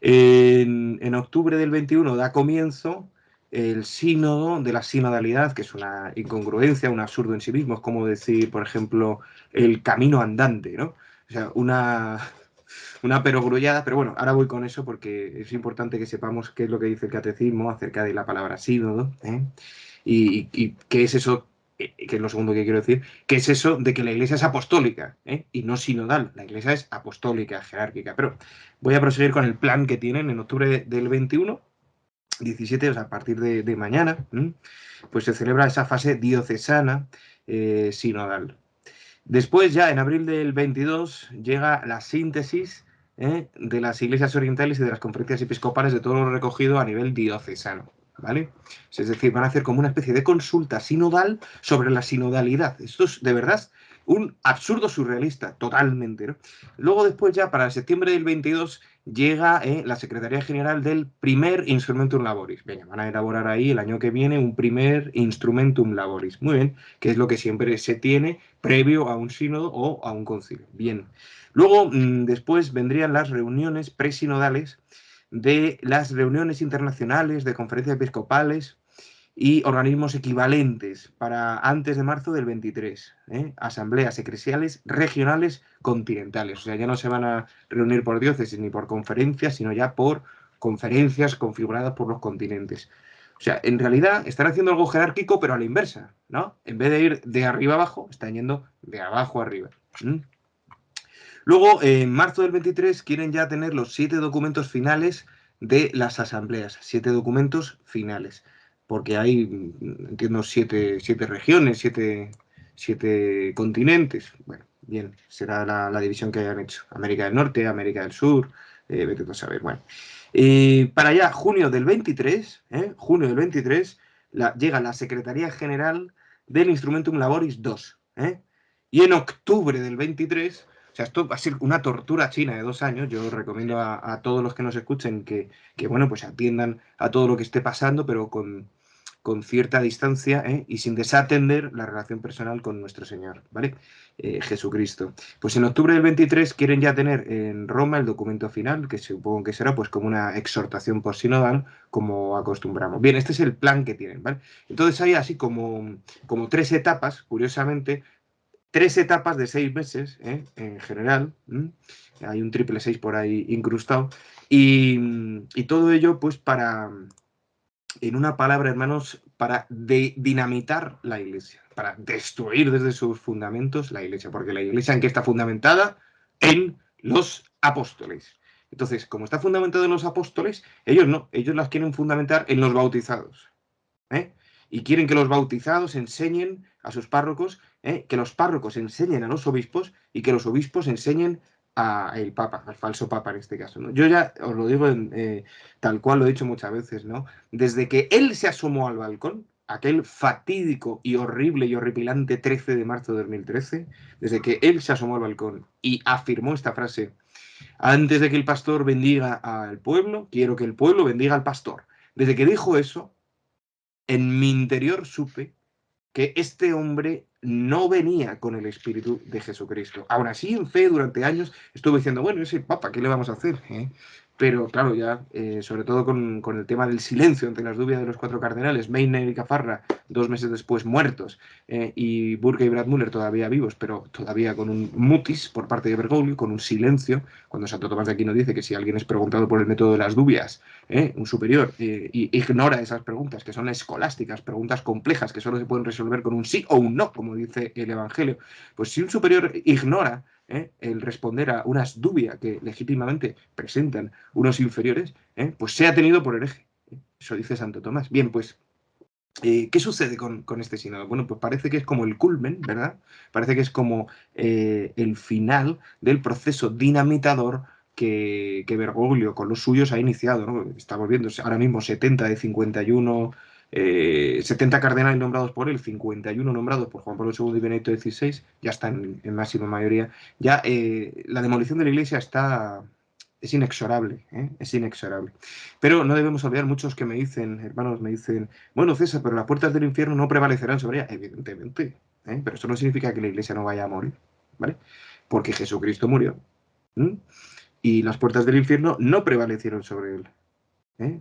D: En octubre del 21 da comienzo el sínodo de la sinodalidad, que es una incongruencia, un absurdo en sí mismo. Es como decir, por ejemplo, el camino andante, ¿no? O sea, una perogrullada, pero bueno, ahora voy con eso porque es importante que sepamos qué es lo que dice el catecismo acerca de la palabra sínodo, ¿eh? Y qué es eso, que es lo segundo que quiero decir, qué es eso de que la Iglesia es apostólica, ¿eh? Y no sinodal. La Iglesia es apostólica, jerárquica. Pero voy a proseguir con el plan que tienen en octubre del 21, 17, o sea, a partir de mañana, pues se celebra esa fase diocesana sinodal. Después, ya en abril del 22, llega la síntesis de las iglesias orientales y de las conferencias episcopales de todo lo recogido a nivel diocesano, ¿vale? Es decir, van a hacer como una especie de consulta sinodal sobre la sinodalidad. Esto es, de verdad, un absurdo surrealista, totalmente, ¿no? Luego, después, ya para septiembre del 22, llega la Secretaría General del primer Instrumentum Laboris. Venga, van a elaborar ahí el año que viene un primer Instrumentum Laboris. Muy bien, que es lo que siempre se tiene previo a un sínodo o a un concilio. Bien. Luego, después vendrían las reuniones presinodales de las reuniones internacionales de conferencias episcopales y organismos equivalentes para antes de marzo del 23, asambleas eclesiales regionales continentales. O sea, ya no se van a reunir por diócesis ni por conferencias, sino ya por conferencias configuradas por los continentes. O sea, en realidad están haciendo algo jerárquico, pero a la inversa, ¿no? En vez de ir de arriba abajo, están yendo de abajo arriba. Luego, en marzo del 23, quieren ya tener los 7 documentos finales de las asambleas. 7 documentos finales. Porque hay, entiendo, 7 regiones, 7 continentes. Bueno, bien, será la división que hayan hecho. América del Norte, América del Sur, vete a saber. Bueno. Para allá, junio del 23, llega la Secretaría General del Instrumentum Laboris 2. Y en octubre del 23, o sea, esto va a ser una tortura china de 2 años. Yo recomiendo a todos los que nos escuchen que bueno, pues atiendan a todo lo que esté pasando, pero con cierta distancia y sin desatender la relación personal con nuestro Señor, ¿vale? Jesucristo. Pues en octubre del 23 quieren ya tener en Roma el documento final, que supongo que será pues como una exhortación post-sinodal, como acostumbramos. Bien, este es el plan que tienen, ¿vale? Entonces hay así como 3 etapas, curiosamente, 3 etapas de 6 meses, en general. Hay un 666 por ahí incrustado. Y todo ello, pues, en una palabra, hermanos, para dinamitar la Iglesia, para destruir desde sus fundamentos la Iglesia. Porque la Iglesia, ¿en qué está fundamentada? En los apóstoles. Entonces, como está fundamentado en los apóstoles, ellos no, ellos las quieren fundamentar en los bautizados. Y quieren que los bautizados enseñen a sus párrocos, que los párrocos enseñen a los obispos y que los obispos enseñen al Papa, al falso Papa en este caso, ¿no? Yo ya os lo digo tal cual lo he dicho muchas veces, ¿no? Desde que él se asomó al balcón, aquel fatídico y horrible y horripilante 13 de marzo de 2013, desde que él se asomó al balcón y afirmó esta frase: antes de que el pastor bendiga al pueblo, quiero que el pueblo bendiga al pastor. Desde que dijo eso, en mi interior supe que este hombre no venía con el espíritu de Jesucristo. Aún así, en fe, durante años, estuve diciendo, bueno, ese papa, ¿qué le vamos a hacer? Pero claro, ya, sobre todo con el tema del silencio ante las dudas de los 4 cardenales, Meitner y Cafarra, 2 meses después muertos, y Burke y Brad Müller todavía vivos, pero todavía con un mutis por parte de Bergoglio, con un silencio, cuando Santo Tomás de Aquino dice que si alguien es preguntado por el método de las dubias, un superior, y ignora esas preguntas, que son escolásticas, preguntas complejas, que solo se pueden resolver con un sí o un no, como dice el Evangelio, pues si un superior ignora el responder a unas dubias que legítimamente presentan unos inferiores, pues sea tenido por hereje. Eso dice Santo Tomás. Bien, pues, ¿qué sucede con este sínodo? Bueno, pues parece que es como el culmen, ¿verdad? Parece que es como el final del proceso dinamitador que Bergoglio con los suyos ha iniciado, ¿no? Estamos viendo ahora mismo 70 de 51... 70 cardenales nombrados por él, 51 nombrados por Juan Pablo II y Benedicto XVI, ya están en máxima mayoría. Ya la demolición de la Iglesia es inexorable, es inexorable. Pero no debemos olvidar, muchos que me dicen, hermanos, me dicen, bueno, César, pero las puertas del infierno no prevalecerán sobre ella. Evidentemente, pero eso no significa que la Iglesia no vaya a morir, ¿vale? Porque Jesucristo murió, y las puertas del infierno no prevalecieron sobre él.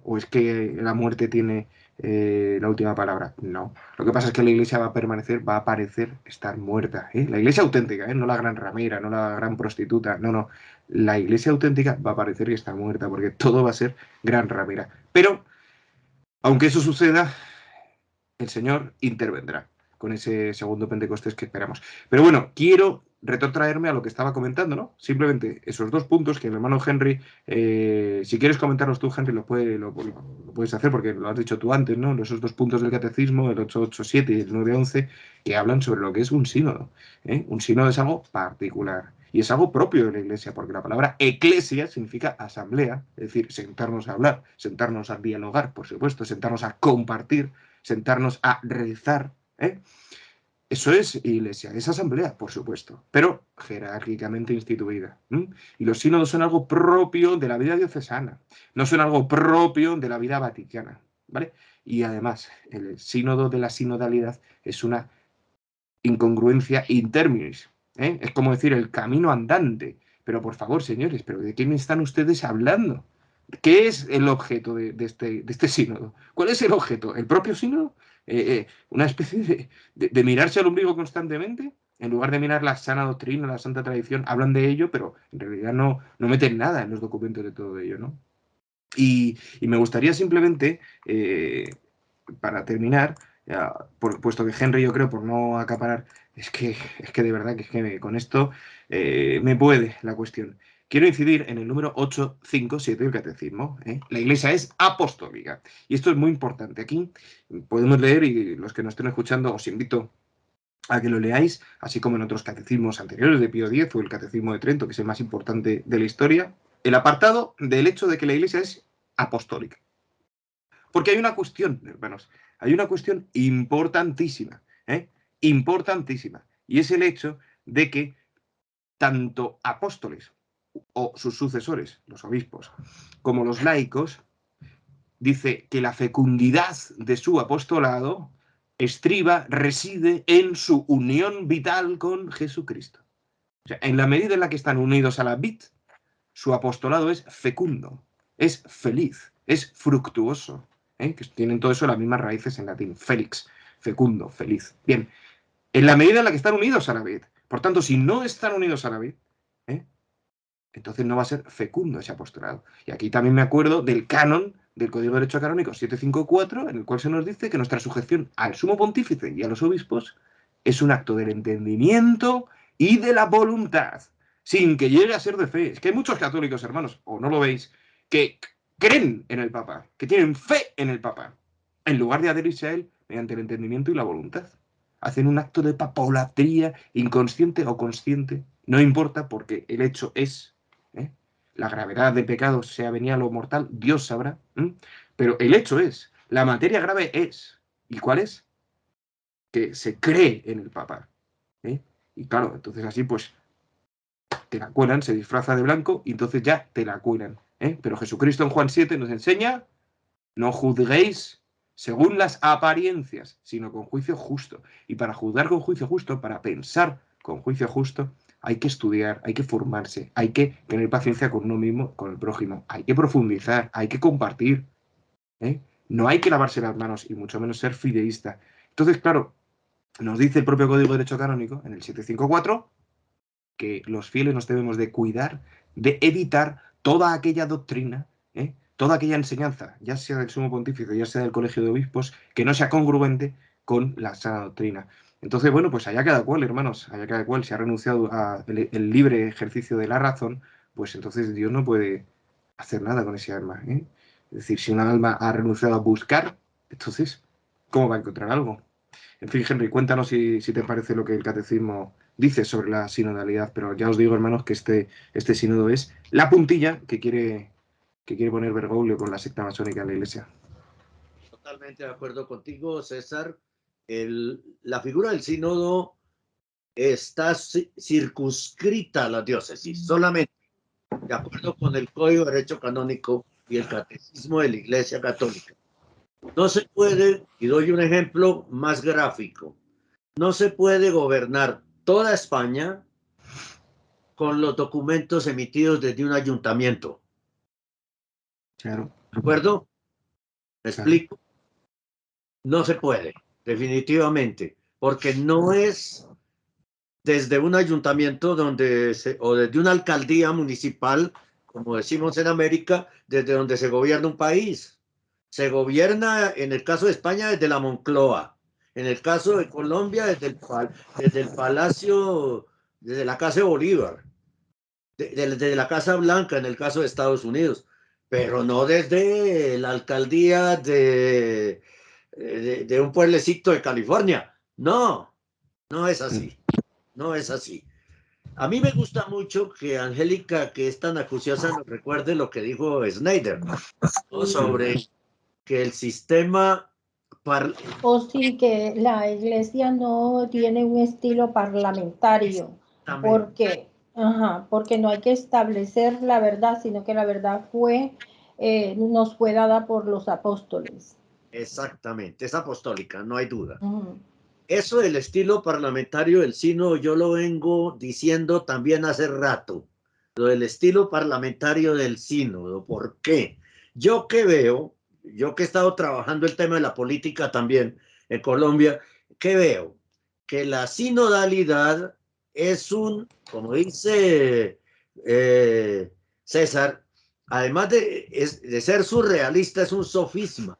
D: ¿O es que la muerte tiene la última palabra? No. Lo que pasa es que la Iglesia va a permanecer, va a parecer estar muerta. La Iglesia auténtica, no la gran ramera, no la gran prostituta, no. La Iglesia auténtica va a parecer que está muerta, porque todo va a ser gran ramera. Pero, aunque eso suceda, el Señor intervendrá con ese segundo Pentecostés que esperamos. Pero bueno, quiero retrotraerme a lo que estaba comentando, ¿no? Simplemente esos 2 puntos que el hermano Henry, si quieres comentarlos tú, Henry, lo puedes hacer porque lo has dicho tú antes, ¿no? Esos 2 puntos del catecismo, el 887 y el 911, que hablan sobre lo que es un sínodo. Un sínodo es algo particular y es algo propio de la Iglesia, porque la palabra eclesia significa asamblea, es decir, sentarnos a hablar, sentarnos a dialogar, por supuesto, sentarnos a compartir, sentarnos a rezar. Eso es iglesia, es asamblea, por supuesto, pero jerárquicamente instituida. Y los sínodos son algo propio de la vida diocesana, no son algo propio de la vida vaticana, ¿vale? Y además, el sínodo de la sinodalidad es una incongruencia in terminis, es como decir el camino andante. Pero por favor, señores, ¿pero de qué me están ustedes hablando? ¿Qué es el objeto de este sínodo? ¿Cuál es el objeto? ¿El propio sínodo? ¿Una especie de mirarse al ombligo constantemente? En lugar de mirar la sana doctrina, la santa tradición, hablan de ello, pero en realidad no meten nada en los documentos de todo ello, ¿no? Y me gustaría simplemente, para terminar, puesto que Henry, yo creo, por no acaparar, es que de verdad que con esto me puede la cuestión. Quiero incidir en el número 857 del Catecismo. La Iglesia es apostólica. Y esto es muy importante. Aquí podemos leer, y los que nos estén escuchando os invito a que lo leáis, así como en otros catecismos anteriores de Pío X o el Catecismo de Trento, que es el más importante de la historia, el apartado del hecho de que la Iglesia es apostólica. Porque hay una cuestión, hermanos, hay una cuestión importantísima, importantísima, y es el hecho de que tanto apóstoles o sus sucesores, los obispos, como los laicos, dice que la fecundidad de su apostolado estriba, reside en su unión vital con Jesucristo. O sea, en la medida en la que están unidos a la vid, su apostolado es fecundo, es feliz, es fructuoso. Que tienen todo eso las mismas raíces en latín. Felix, fecundo, feliz. Bien, en la medida en la que están unidos a la vid. Por tanto, si no están unidos a la vid, entonces no va a ser fecundo ese apostolado. Y aquí también me acuerdo del canon del Código de Derecho Canónico 754, en el cual se nos dice que nuestra sujeción al sumo pontífice y a los obispos es un acto del entendimiento y de la voluntad, sin que llegue a ser de fe. Es que hay muchos católicos, hermanos, o no lo veis, que creen en el Papa, que tienen fe en el Papa, en lugar de adherirse a él mediante el entendimiento y la voluntad. Hacen un acto de papolatría, inconsciente o consciente, no importa, porque el hecho es, la gravedad de pecados, sea venial o mortal, Dios sabrá, pero el hecho es, la materia grave es, ¿Y cuál es? Que se cree en el Papa. ¿Eh? Y claro, entonces así pues te la cuelan, se disfraza de blanco y entonces ya te la cuelan. ¿Eh? Pero Jesucristo en Juan 7 nos enseña: no juzguéis según las apariencias, sino con juicio justo. Y para juzgar con juicio justo, para pensar con juicio justo, hay que estudiar, hay que formarse, hay que tener paciencia con uno mismo, con el prójimo, hay que profundizar, hay que compartir. ¿Eh? No hay que lavarse las manos y mucho menos ser fideísta. Entonces, claro, nos dice el propio Código de Derecho Canónico, en el 754, que los fieles nos debemos de cuidar, de evitar toda aquella doctrina, toda aquella enseñanza, ya sea del Sumo Pontífice, ya sea del Colegio de Obispos, que no sea congruente con la sana doctrina. Entonces, bueno, pues allá cada cual, hermanos, allá cada cual, si ha renunciado al el libre ejercicio de la razón, pues entonces Dios no puede hacer nada con ese alma. Es decir, si una alma ha renunciado a buscar, entonces, ¿cómo va a encontrar algo? En fin, Henry, cuéntanos si te parece lo que el catecismo dice sobre la sinodalidad, pero ya os digo, hermanos, que este sínodo es la puntilla que quiere poner Bergoglio con la secta masónica en la Iglesia.
A: Totalmente de acuerdo contigo, César. La figura del sínodo está circunscrita a la diócesis, solamente de acuerdo con el Código de Derecho Canónico y el Catecismo de la Iglesia Católica. No se puede, y doy un ejemplo más gráfico, no se puede gobernar toda España con los documentos emitidos desde un ayuntamiento.
D: Claro.
A: ¿De acuerdo? ¿Me explico? No se puede, definitivamente, porque no es desde un ayuntamiento o desde una alcaldía municipal, como decimos en América, desde donde se gobierna un país. Se gobierna, en el caso de España, desde la Moncloa. En el caso de Colombia, desde el Palacio, desde la Casa de Bolívar. Desde la Casa Blanca, en el caso de Estados Unidos. Pero no desde la alcaldía de un pueblecito de California. No, no es así. No es así. A mí me gusta mucho que Angélica, que es tan acuciosa, nos recuerde lo que dijo Snyder, ¿no? Sobre que el sistema...
B: O sí, que la iglesia no tiene un estilo parlamentario, porque no hay que establecer la verdad, sino que la verdad nos fue dada por los apóstoles.
A: Exactamente, es apostólica, no hay duda. Eso del estilo parlamentario del sínodo, yo lo vengo diciendo también hace rato, lo del estilo parlamentario del sínodo. ¿Por qué? Yo que veo, yo que he estado trabajando el tema de la política también en Colombia, ¿qué veo? Que la sinodalidad es como dice César, además de ser surrealista, es un sofisma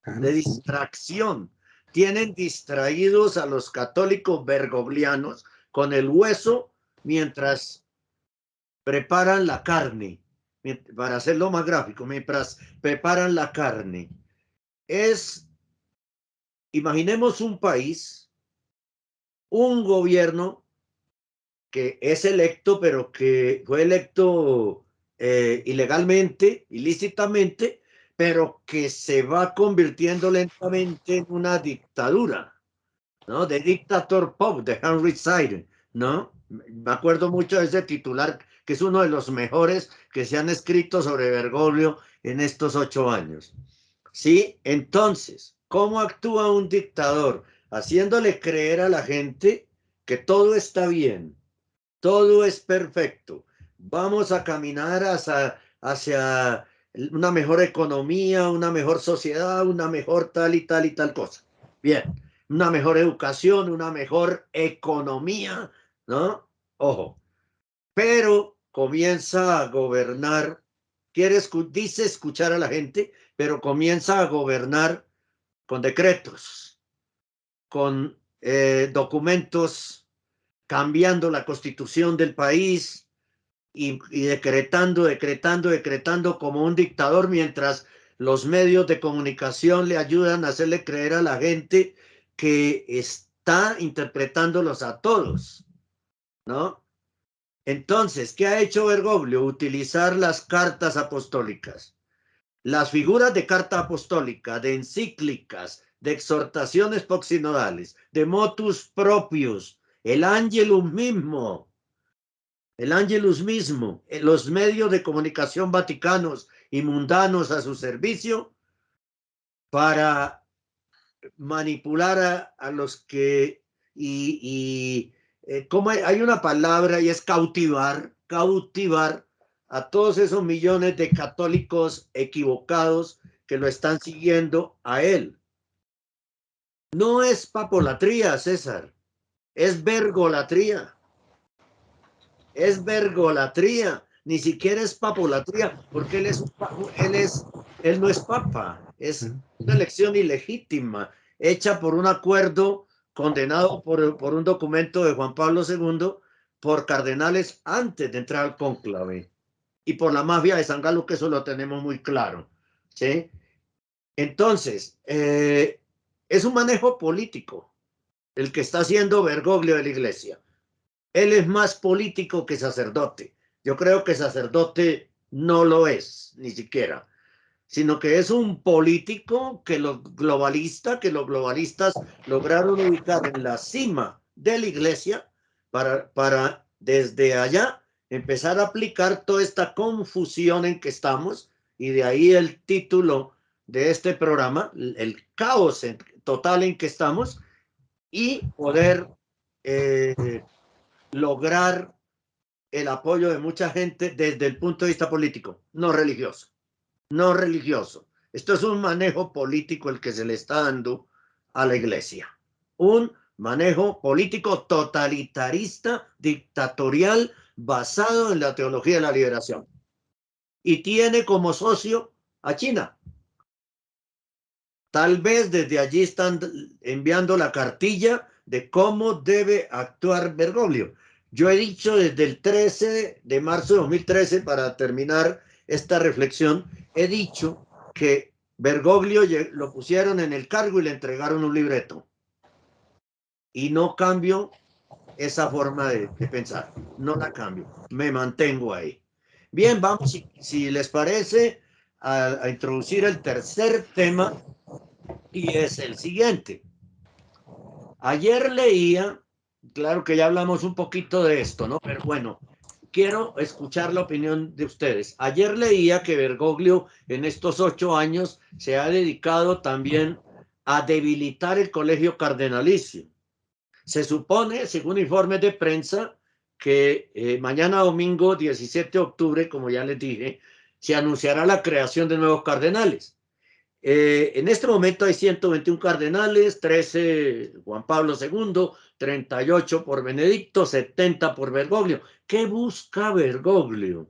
A: de distracción. Tienen distraídos a los católicos bergoglianos con el hueso mientras preparan la carne, para hacerlo más gráfico, mientras preparan la carne. Imaginemos un país, un gobierno que es electo, pero que fue electo ilegalmente, ilícitamente, pero que se va convirtiendo lentamente en una dictadura, ¿no? The Dictator Pope, de Henry Siren, ¿no? Me acuerdo mucho de ese titular, que es uno de los mejores que se han escrito sobre Bergoglio en estos 8 años. ¿Sí? Entonces, ¿cómo actúa un dictador? Haciéndole creer a la gente que todo está bien, todo es perfecto. Vamos a caminar hacia una mejor economía, una mejor sociedad, una mejor tal y tal y tal cosa. Bien, una mejor educación, una mejor economía, ¿no? Ojo, pero comienza a gobernar, dice escuchar a la gente, pero comienza a gobernar con decretos, con documentos, cambiando la constitución del país y decretando como un dictador, mientras los medios de comunicación le ayudan a hacerle creer a la gente que está interpretándolos a todos, ¿no? Entonces, ¿qué ha hecho Bergoglio? Utilizar las cartas apostólicas. Las figuras de carta apostólica, de encíclicas, de exhortaciones poxinodales, de motus propius, el Angelus mismo, los medios de comunicación vaticanos y mundanos a su servicio para manipular a los que como hay una palabra y es cautivar a todos esos millones de católicos equivocados que lo están siguiendo a él. No es papolatría, César, es vergolatría. Es vergolatría, ni siquiera es papolatría, porque él no es papa, es una elección ilegítima, hecha por un acuerdo condenado por un documento de Juan Pablo II por cardenales antes de entrar al cónclave y por la mafia de San Galo, que eso lo tenemos muy claro, ¿sí? Entonces, es un manejo político el que está haciendo Bergoglio de la Iglesia. Él es más político que sacerdote. Yo creo que sacerdote no lo es, ni siquiera, sino que es un político que los globalistas lograron ubicar en la cima de la Iglesia para desde allá empezar a aplicar toda esta confusión en que estamos, y de ahí el título de este programa, el caos total en que estamos, y poder lograr el apoyo de mucha gente desde el punto de vista político, no religioso. No religioso. Esto es un manejo político el que se le está dando a la Iglesia. Un manejo político totalitarista, dictatorial, basado en la teología de la liberación. Y tiene como socio a China. Tal vez desde allí están enviando la cartilla de cómo debe actuar Bergoglio. Yo he dicho desde el 13 de marzo de 2013, para terminar esta reflexión, he dicho que Bergoglio lo pusieron en el cargo y le entregaron un libreto. Y no cambio esa forma de pensar. No la cambio. Me mantengo ahí. Bien, vamos, si les parece, a introducir el tercer tema, y es el siguiente. Ayer leía, claro que ya hablamos un poquito de esto, ¿no? Pero bueno, quiero escuchar la opinión de ustedes. Ayer leía que Bergoglio en estos 8 años se ha dedicado también a debilitar el colegio cardenalicio. Se supone, según informes de prensa, que mañana domingo 17 de octubre, como ya les dije, se anunciará la creación de nuevos cardenales. En este momento hay 121 cardenales, 13 Juan Pablo II, 38 por Benedicto, 70 por Bergoglio. ¿Qué busca Bergoglio?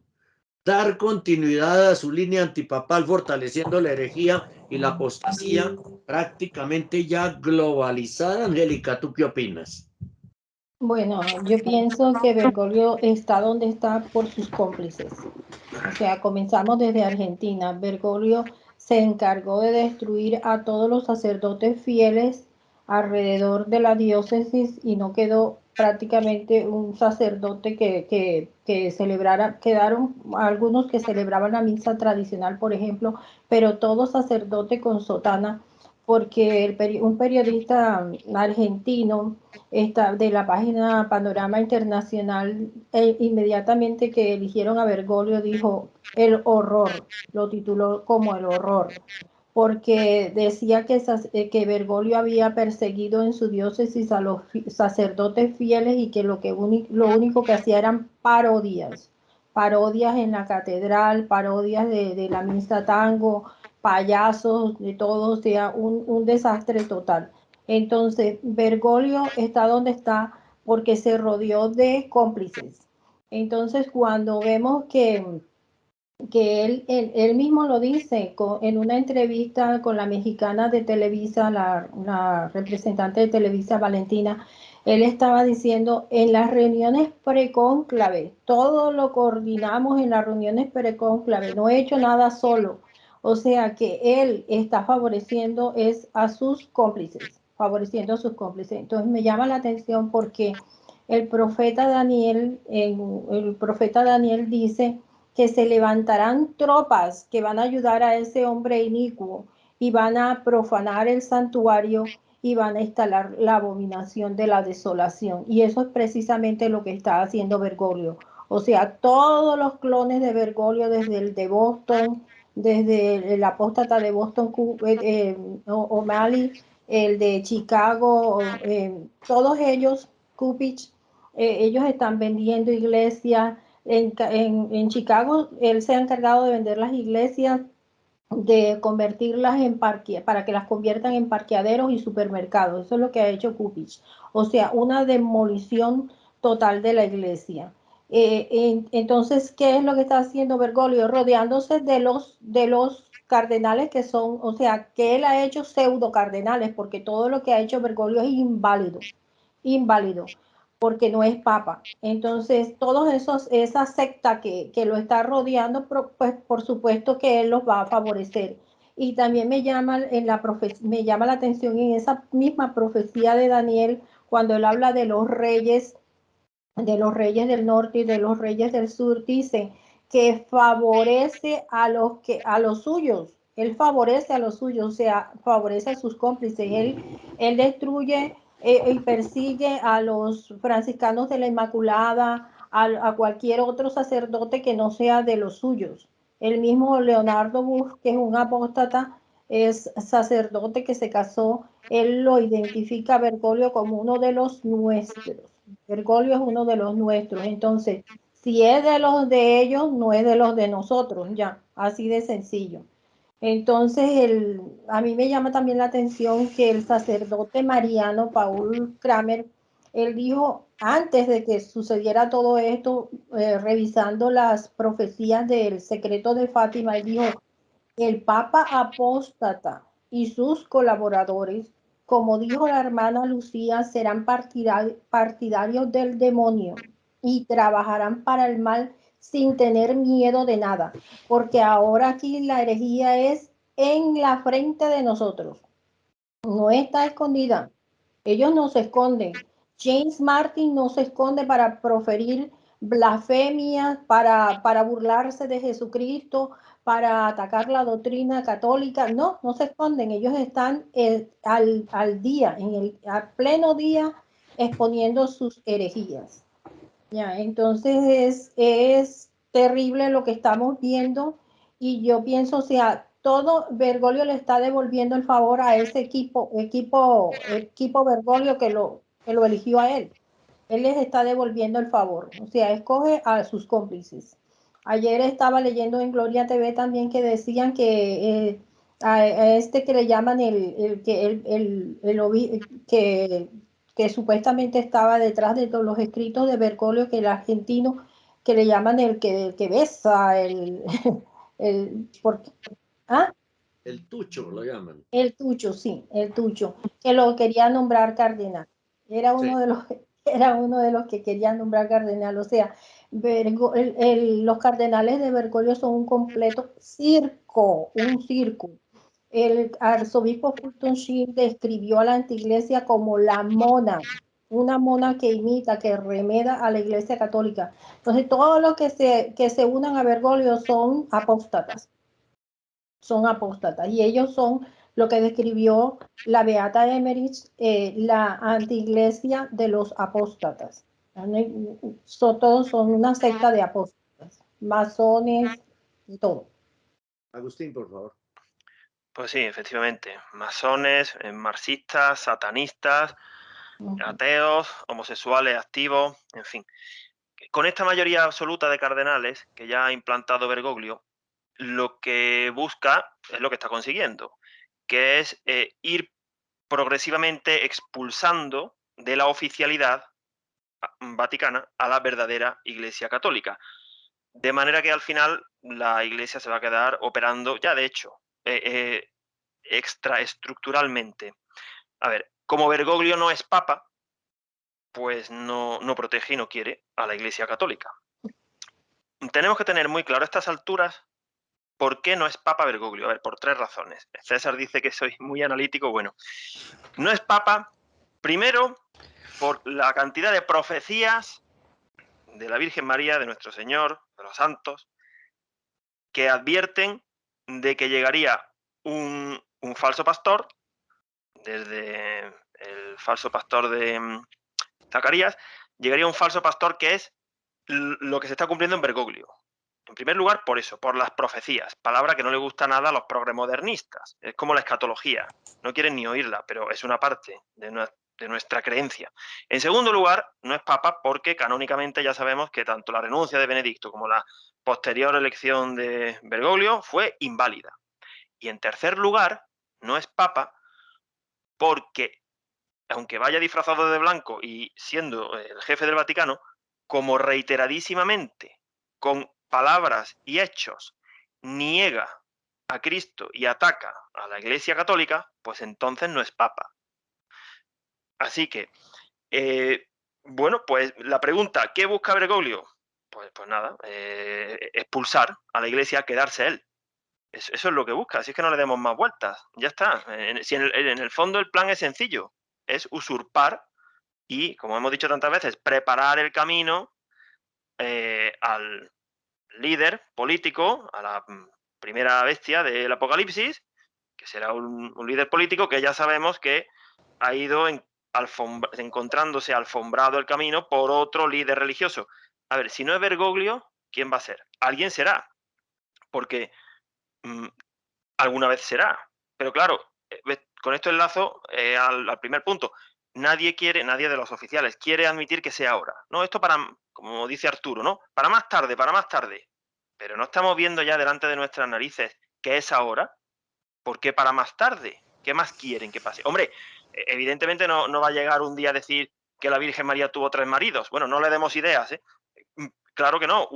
A: Dar continuidad a su línea antipapal, fortaleciendo la herejía y la apostasía prácticamente ya globalizada. Angélica, ¿tú qué opinas?
B: Bueno, yo pienso que Bergoglio está donde está por sus cómplices. O sea, comenzamos desde Argentina. Bergoglio se encargó de destruir a todos los sacerdotes fieles alrededor de la diócesis y no quedó prácticamente un sacerdote que celebrara. Quedaron algunos que celebraban la misa tradicional, por ejemplo, pero todo sacerdote con sotana, porque un periodista argentino de la página Panorama Internacional, inmediatamente que eligieron a Bergoglio, dijo el horror, lo tituló como el horror, porque decía que Bergoglio había perseguido en su diócesis a los sacerdotes fieles y que lo único que hacía eran parodias en la catedral, parodias de la misa tango, payasos, de todo, o sea, un desastre total. Entonces, Bergoglio está donde está porque se rodeó de cómplices. Entonces, cuando vemos que él mismo lo dice en una entrevista con la mexicana de Televisa, la representante de Televisa, Valentina, él estaba diciendo, en las reuniones precónclave, todo lo coordinamos en las reuniones precónclave, no he hecho nada solo. O sea que él está favoreciendo a sus cómplices, favoreciendo a sus cómplices. Entonces me llama la atención porque el profeta Daniel dice que se levantarán tropas que van a ayudar a ese hombre inicuo y van a profanar el santuario y van a instalar la abominación de la desolación. Y eso es precisamente lo que está haciendo Bergoglio. O sea, todos los clones de Bergoglio, desde el de Boston, desde el apóstata de Boston, O'Malley, el de Chicago, todos ellos, Kupich, ellos están vendiendo iglesias. En Chicago, él se ha encargado de vender las iglesias, de convertirlas en parque, para que las conviertan en parqueaderos y supermercados. Eso es lo que ha hecho Kupich. O sea, una demolición total de la iglesia. Entonces, ¿qué es lo que está haciendo Bergoglio? Rodeándose de los cardenales que son, o sea, que él ha hecho pseudo cardenales, porque todo lo que ha hecho Bergoglio es inválido, inválido, porque no es papa. Entonces, todos esa secta que lo está rodeando, pues por supuesto que él los va a favorecer. Y también me llama la atención en esa misma profecía de Daniel, cuando él habla de los reyes del norte y de los reyes del sur, dice que favorece a los suyos. Él favorece a los suyos, o sea, favorece a sus cómplices. Él destruye y persigue a los franciscanos de la Inmaculada, a cualquier otro sacerdote que no sea de los suyos. El mismo Leonardo Bush, que es un apóstata, es sacerdote que se casó, él lo identifica a Bergoglio como uno de los nuestros. Bergoglio es uno de los nuestros. Entonces, si es de los de ellos, no es de los de nosotros, ya, así de sencillo. Entonces, a mí me llama también la atención que el sacerdote mariano, Paul Kramer, él dijo, antes de que sucediera todo esto, revisando las profecías del secreto de Fátima, él dijo, el Papa apóstata y sus colaboradores, como dijo la hermana Lucía, serán partidarios del demonio y trabajarán para el mal sin tener miedo de nada, porque ahora aquí la herejía es en la frente de nosotros, no está escondida. Ellos no se esconden. James Martin no se esconde para proferir blasfemias, para burlarse de Jesucristo, para atacar la doctrina católica. No, no se esconden. Ellos están al día, al pleno día, exponiendo sus herejías. Ya, entonces es terrible lo que estamos viendo y yo pienso, o sea, todo Bergoglio le está devolviendo el favor a ese equipo Bergoglio que lo eligió a él. Él les está devolviendo el favor, o sea, escoge a sus cómplices. Ayer estaba leyendo en Gloria TV también que decían que a este que le llaman que supuestamente estaba detrás de todos los escritos de Bergoglio, que el argentino, que le llaman el que besa, porque, ¿ah?
A: El Tucho lo llaman.
B: El Tucho, sí, el Tucho, que lo quería nombrar cardenal. Era
A: Sí.
B: uno de los, era uno de los que quería nombrar cardenal. O sea, los cardenales de Bergoglio son un completo circo, un circo. El arzobispo Fulton Sheen describió a la antiglesia como la mona, una mona que imita, que remeda a la iglesia católica. Entonces, todos los que se unan a Bergoglio son apóstatas, y ellos son lo que describió la Beata Emmerich, la antiiglesia de los apóstatas. Todos son una secta de apóstatas, masones y todo.
A: Agustín, por favor.
C: Pues sí, efectivamente. Masones, marxistas, satanistas, ateos, homosexuales activos, en fin. Con esta mayoría absoluta de cardenales que ya ha implantado Bergoglio, lo que busca es lo que está consiguiendo, que es ir progresivamente expulsando de la oficialidad vaticana a la verdadera Iglesia católica. De manera que al final la Iglesia se va a quedar operando, ya de hecho, extraestructuralmente. A ver, como Bergoglio no es papa, pues no protege y no quiere a la Iglesia católica. Tenemos que tener muy claro a estas alturas por qué no es papa Bergoglio. A ver, por 3 razones. César dice que soy muy analítico. Bueno, no es papa, primero, por la cantidad de profecías de la Virgen María, de nuestro Señor, de los santos, que advierten de que llegaría un un falso pastor, desde el falso pastor de Zacarías, llegaría un falso pastor que es lo que se está cumpliendo en Bergoglio. En primer lugar, por eso, por las profecías, palabra que no le gusta nada a los progremodernistas. Es como la escatología, no quieren ni oírla, pero es una parte de nuestra creencia. En segundo lugar, no es papa porque canónicamente ya sabemos que tanto la renuncia de Benedicto como la posterior elección de Bergoglio fue inválida. Y en tercer lugar, no es papa porque, aunque vaya disfrazado de blanco y siendo el jefe del Vaticano, como reiteradísimamente, con palabras y hechos, niega a Cristo y ataca a la Iglesia Católica, pues entonces no es papa. Así que, bueno, pues la pregunta, ¿qué busca Bergoglio? Pues nada, expulsar a la Iglesia, quedarse él. Eso es lo que busca, así es que no le demos más vueltas, ya está. Si en el fondo el plan es sencillo, es usurpar y, como hemos dicho tantas veces, preparar el camino al líder político, a la primera bestia del Apocalipsis, que será un líder político que ya sabemos que ha ido encontrándose alfombrado el camino por otro líder religioso. A ver, si no es Bergoglio, ¿quién va a ser? Alguien será, porque alguna vez será. Pero claro, con esto enlazo al primer punto. Nadie de los oficiales quiere admitir que sea ahora. No, esto para, como dice Arturo, ¿no? Para más tarde, para más tarde. Pero no estamos viendo ya delante de nuestras narices que es ahora. ¿Por qué para más tarde? ¿Qué más quieren que pase? Hombre, evidentemente no va a llegar un día a decir que la Virgen María tuvo 3 maridos. Bueno, no le demos ideas, ¿eh? Claro que no,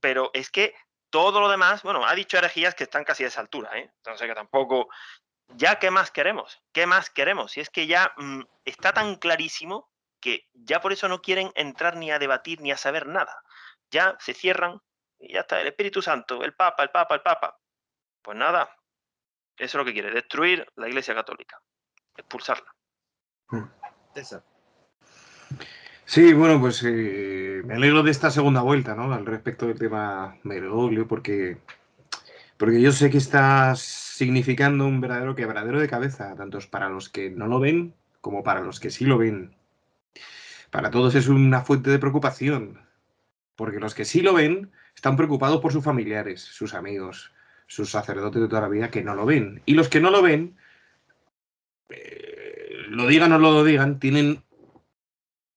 C: pero es que todo lo demás, bueno, ha dicho herejías que están casi a esa altura, ¿eh? Entonces que tampoco... ¿Ya qué más queremos? ¿Qué más queremos? Si es que ya está tan clarísimo que ya por eso no quieren entrar ni a debatir ni a saber nada. Ya se cierran y ya está, el Espíritu Santo, el Papa, el Papa, el Papa. Pues nada, eso es lo que quiere, destruir la Iglesia Católica, expulsarla.
A: César.
D: Sí, bueno, pues me alegro de esta segunda vuelta, ¿no? Al respecto del tema Bergoglio, porque yo sé que está significando un verdadero quebradero de cabeza, tanto para los que no lo ven como para los que sí lo ven. Para todos es una fuente de preocupación, porque los que sí lo ven están preocupados por sus familiares, sus amigos, sus sacerdotes de toda la vida que no lo ven. Y los que no lo ven, lo digan o no lo digan, tienen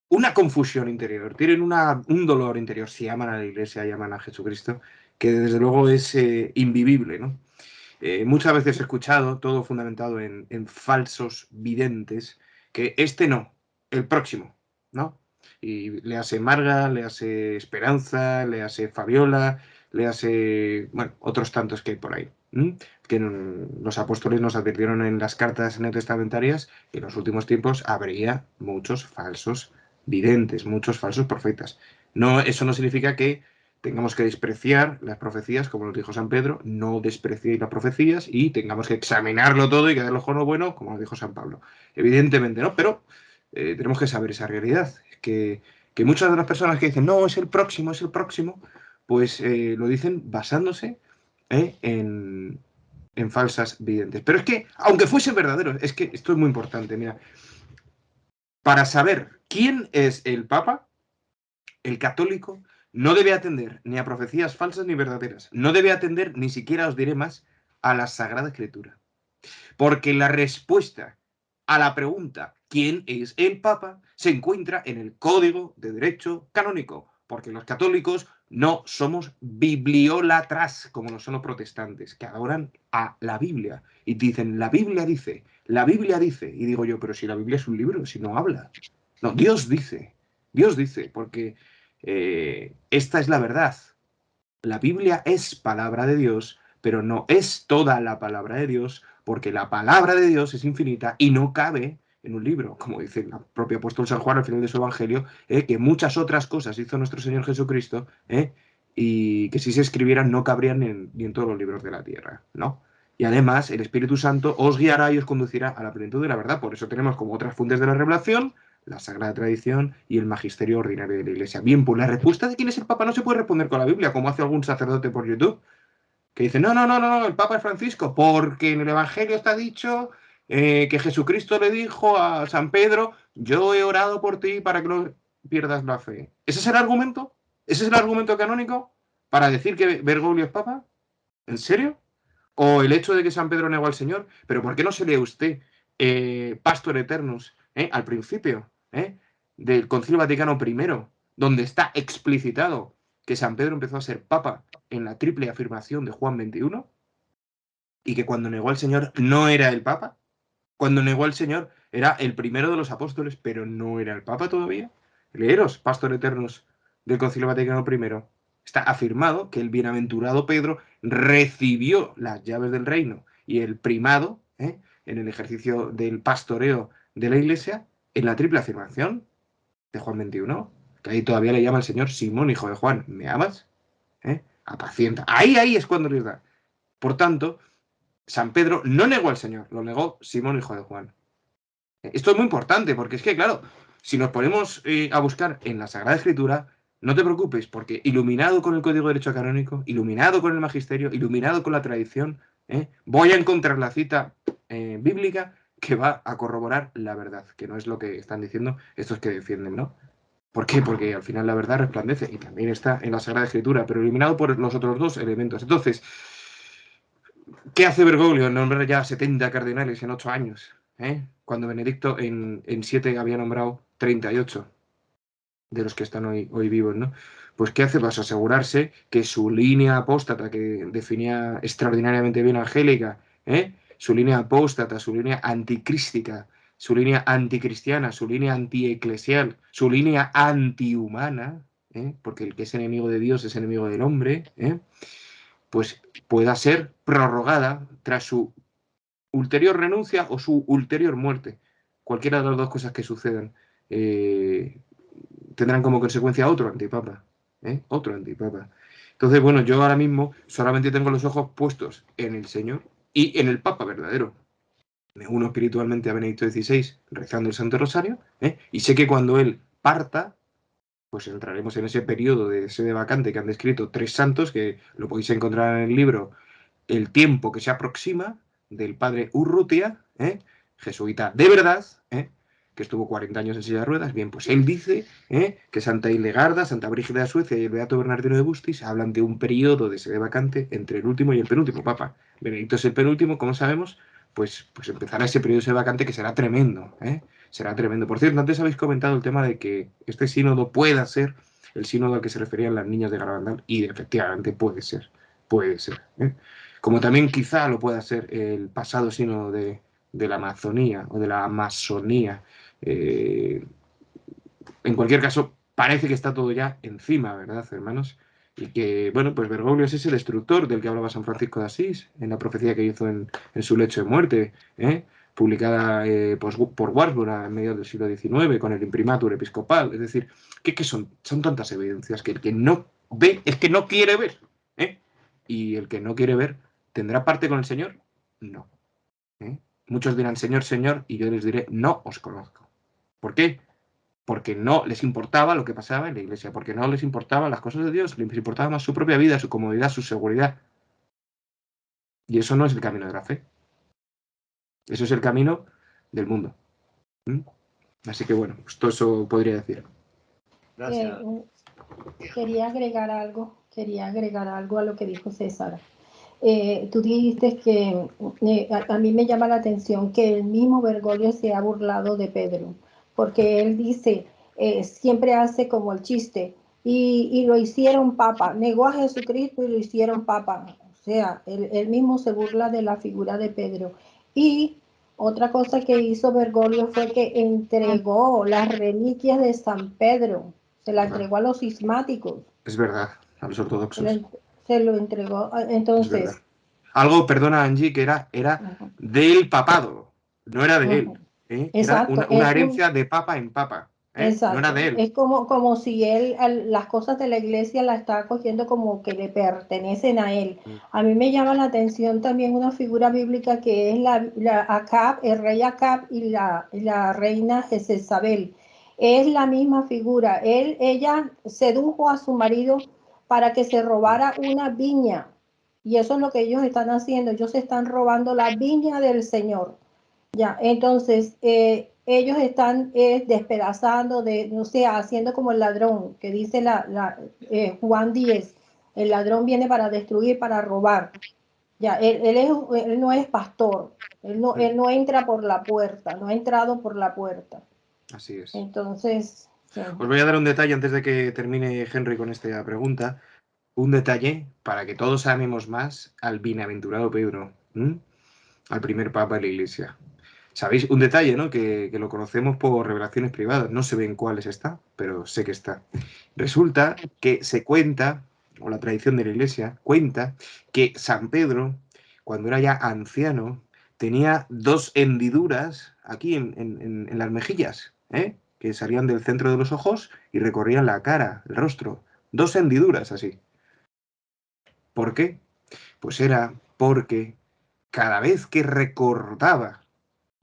D: una confusión interior, tienen un dolor interior, si aman a la Iglesia, y aman a Jesucristo, que desde luego es invivible, ¿no? Muchas veces he escuchado, todo fundamentado en falsos videntes, que este no, el próximo, ¿no? Y le hace Marga, le hace Esperanza, le hace Fabiola, le hace, bueno, otros tantos que hay por ahí. Que los apóstoles nos advirtieron en las cartas neotestamentarias que en los últimos tiempos habría muchos falsos videntes, muchos falsos profetas. No, eso no significa que tengamos que despreciar las profecías, como nos dijo San Pedro, no despreciéis las profecías y tengamos que examinarlo todo y quedarlo con lo bueno, como nos dijo San Pablo. Evidentemente, ¿no? Pero tenemos que saber esa realidad, que muchas de las personas que dicen, no, es el próximo, pues lo dicen basándose en falsas videntes. Pero es que, aunque fuesen verdaderos, es que esto es muy importante, mira, para saber quién es el Papa, el católico no debe atender ni a profecías falsas ni verdaderas. No debe atender, ni siquiera os diré más, a la Sagrada Escritura. Porque la respuesta a la pregunta ¿quién es el Papa? Se encuentra en el Código de Derecho Canónico. Porque los católicos no somos bibliólatras, como lo son los protestantes, que adoran a la Biblia. Y dicen, la Biblia dice, la Biblia dice. Y digo yo, pero si la Biblia es un libro, si no habla. No, Dios dice, porque esta es la verdad. La Biblia es palabra de Dios, pero no es toda la palabra de Dios, porque la palabra de Dios es infinita y no cabe en un libro, como dice el propio apóstol San Juan al final de su evangelio, que muchas otras cosas hizo nuestro Señor Jesucristo, y que si se escribieran no cabrían ni en todos los libros de la tierra, ¿no? Y además el Espíritu Santo os guiará y os conducirá a la plenitud de la verdad. Por eso tenemos como otras fuentes de la revelación la Sagrada Tradición y el magisterio ordinario de la Iglesia. Bien, pues la respuesta de quién es el Papa no se puede responder con la Biblia, como hace algún sacerdote por YouTube. que dicen, no, el Papa es Francisco, porque en el Evangelio está dicho que Jesucristo le dijo a San Pedro, yo he orado por ti para que no pierdas la fe. ¿Ese es el argumento? ¿Ese es el argumento canónico para decir que Bergoglio es Papa? ¿En serio? ¿O el hecho de que San Pedro negó al Señor? ¿Pero por qué no se lee usted Pastor Eternus al principio del Concilio Vaticano I, donde está explicitado que San Pedro empezó a ser Papa en la triple afirmación de Juan 21 y que cuando negó al Señor no era el Papa? Cuando negó al Señor era el primero de los apóstoles, pero no era el Papa todavía. Leeros Pastor Eternus del Concilio Vaticano I. Está afirmado que el bienaventurado Pedro recibió las llaves del reino y el primado en el ejercicio del pastoreo de la Iglesia en la triple afirmación de Juan 21, que ahí todavía le llama el Señor Simón, hijo de Juan. ¿Me amas? Apacienta. Ahí es cuando les da. Por tanto, San Pedro no negó al Señor, lo negó Simón, hijo de Juan. Esto es muy importante, porque es que, claro, si nos ponemos a buscar en la Sagrada Escritura, no te preocupes, porque iluminado con el Código de Derecho Canónico, iluminado con el Magisterio, iluminado con la tradición, voy a encontrar la cita bíblica que va a corroborar la verdad, que no es lo que están diciendo estos que defienden, ¿no? ¿Por qué? Porque al final la verdad resplandece y también está en la Sagrada Escritura, pero iluminado por los otros dos elementos. Entonces, ¿qué hace Bergoglio en nombrar ya 70 cardenales en 8 años? Cuando Benedicto en 7 había nombrado 38 de los que están hoy vivos, ¿no? Pues ¿qué hace? Pues asegurarse que su línea apóstata, que definía extraordinariamente bien Angélica, su línea apóstata, su línea anticrística, su línea anticristiana, su línea antieclesial, su línea antihumana, porque el que es enemigo de Dios es enemigo del hombre, pues pueda ser prorrogada tras su ulterior renuncia o su ulterior muerte. Cualquiera de las dos cosas que sucedan tendrán como consecuencia otro antipapa. Otro antipapa. Entonces, bueno, yo ahora mismo solamente tengo los ojos puestos en el Señor y en el Papa verdadero. Me uno espiritualmente a Benedicto XVI rezando el Santo Rosario, y sé que cuando él parta, pues entraremos en ese periodo de sede vacante que han descrito 3 santos, que lo podéis encontrar en el libro El tiempo que se aproxima, del padre Urrutia, jesuita de verdad, que estuvo 40 años en silla de ruedas. Bien, pues él dice que Santa Hildegarda, Santa Brígida de Suecia y el Beato Bernardino de Bustis hablan de un periodo de sede vacante entre el último y el penúltimo papa. Benedicto es el penúltimo, como sabemos, pues empezará ese periodo de sede vacante que será tremendo, será tremendo. Por cierto, antes habéis comentado el tema de que este sínodo pueda ser el sínodo al que se referían las niñas de Garabandal, y efectivamente puede ser, como también quizá lo pueda ser el pasado sínodo de la Amazonía o de la Amazonía. En cualquier caso, parece que está todo ya encima, ¿verdad, hermanos? Y que, bueno, pues Bergoglio es ese destructor del que hablaba San Francisco de Asís en la profecía que hizo en su lecho de muerte, publicada por Warburg en mediados del siglo XIX con el imprimatur episcopal. Es decir, que son tantas evidencias que el que no ve es que no quiere ver. Y el que no quiere ver, ¿tendrá parte con el Señor? No. Muchos dirán, Señor, Señor, y yo les diré, no os conozco. ¿Por qué? Porque no les importaba lo que pasaba en la iglesia, porque no les importaban las cosas de Dios, les importaba más su propia vida, su comodidad, su seguridad. Y eso no es el camino de la fe. Eso es el camino del mundo. Así que bueno, pues todo eso podría decir.
A: Gracias.
B: Quería agregar algo a lo que dijo César. Tú dijiste que a mí me llama la atención que el mismo Bergoglio se ha burlado de Pedro, porque él dice, siempre hace como el chiste, y lo hicieron papa, negó a Jesucristo y lo hicieron papa. O sea, él mismo se burla de la figura de Pedro. Y otra cosa que hizo Bergoglio fue que entregó las reliquias de San Pedro, se la entregó a los cismáticos.
D: Es verdad, a los ortodoxos.
B: Se lo entregó. Entonces,
D: algo, perdona Angie, que era del papado, no era de él.
B: Exacto,
D: era una herencia de papa en papa.
B: Exacto.
D: No era de él.
B: Es como si él las cosas de la iglesia las está cogiendo como que le pertenecen a él. A mí me llama la atención también una figura bíblica que es la Acab, el rey Acab y la reina Jezabel. Es la misma figura. Ella sedujo a su marido para que se robara una viña. Y eso es lo que ellos están haciendo. Ellos están robando la viña del Señor. Ya, entonces ellos están despedazando, no sé, haciendo como el ladrón, que dice Juan 10, el ladrón viene para destruir, para robar. Ya, él no es pastor, él no entra por la puerta, no ha entrado por la puerta.
D: Así es.
B: Entonces, sí.
D: Os voy a dar un detalle antes de que termine Henry con esta pregunta. Un detalle para que todos amemos más al bienaventurado Pedro, al primer papa de la Iglesia. Sabéis un detalle, ¿no? Que lo conocemos por revelaciones privadas. No sé en cuáles está, pero sé que está. Resulta que se cuenta, o la tradición de la Iglesia cuenta, que San Pedro, cuando era ya anciano, tenía 2 hendiduras aquí en las mejillas, que salían del centro de los ojos y recorrían la cara, el rostro. 2 hendiduras así. ¿Por qué? Pues era porque cada vez que recordaba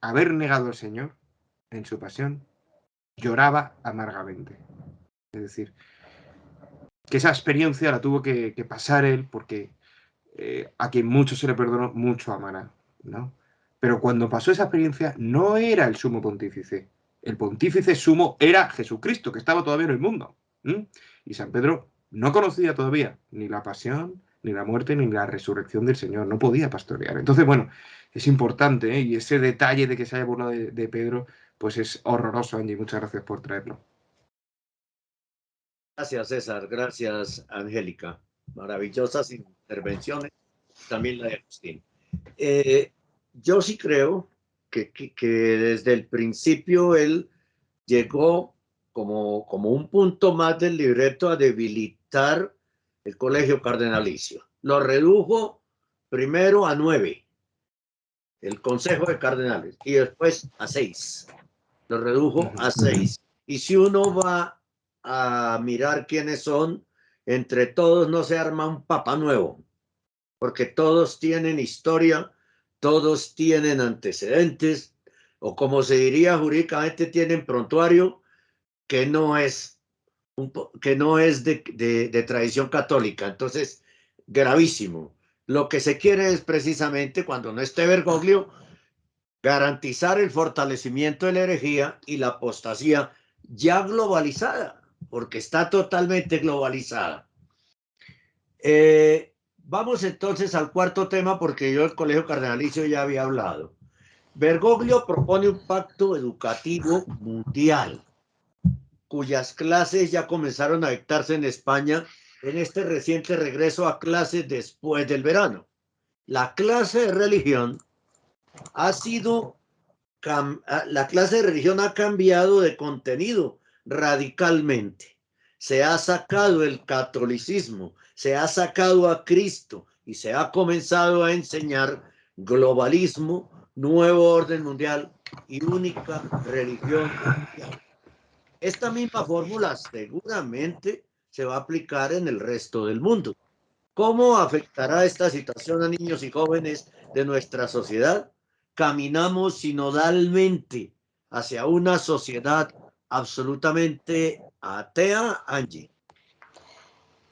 D: haber negado al Señor en su pasión, lloraba amargamente. Es decir, que esa experiencia la tuvo que pasar él porque a quien mucho se le perdonó, mucho amará, ¿no? Pero cuando pasó esa experiencia no era el sumo pontífice. El pontífice sumo era Jesucristo, que estaba todavía en el mundo. Y San Pedro no conocía todavía ni la pasión, ni la muerte, ni la resurrección del Señor. No podía pastorear. Entonces, bueno, es importante, ¿eh? Y ese detalle de que se haya burlado de Pedro, pues es horroroso, Angie. Muchas gracias por traerlo.
A: Gracias, César. Gracias, Angélica. Maravillosas intervenciones. También la de Agustín. Yo sí creo que desde el principio él llegó como un punto más del libreto a debilitar el colegio cardenalicio. Lo redujo primero a 9, el Consejo de Cardenales, y después a 6. Lo redujo a 6. Y si uno va a mirar quiénes son, entre todos no se arma un papa nuevo, porque todos tienen historia, todos tienen antecedentes, o como se diría jurídicamente, tienen prontuario que no es, de tradición católica. Entonces, gravísimo. Lo que se quiere es precisamente, cuando no esté Bergoglio, garantizar el fortalecimiento de la herejía y la apostasía ya globalizada, porque está totalmente globalizada. Vamos entonces al cuarto tema, porque yo del Colegio Cardenalicio ya había hablado. Bergoglio propone un pacto educativo mundial, cuyas clases ya comenzaron a dictarse en España en este reciente regreso a clases después del verano. La clase de religión ha sido, la clase de religión ha cambiado de contenido radicalmente. Se ha sacado el catolicismo, se ha sacado a Cristo y se ha comenzado a enseñar globalismo, nuevo orden mundial y única religión mundial. Esta misma fórmula seguramente se va a aplicar en el resto del mundo. ¿Cómo afectará esta situación a niños y jóvenes de nuestra sociedad? Caminamos sinodalmente hacia una sociedad absolutamente atea, Angie.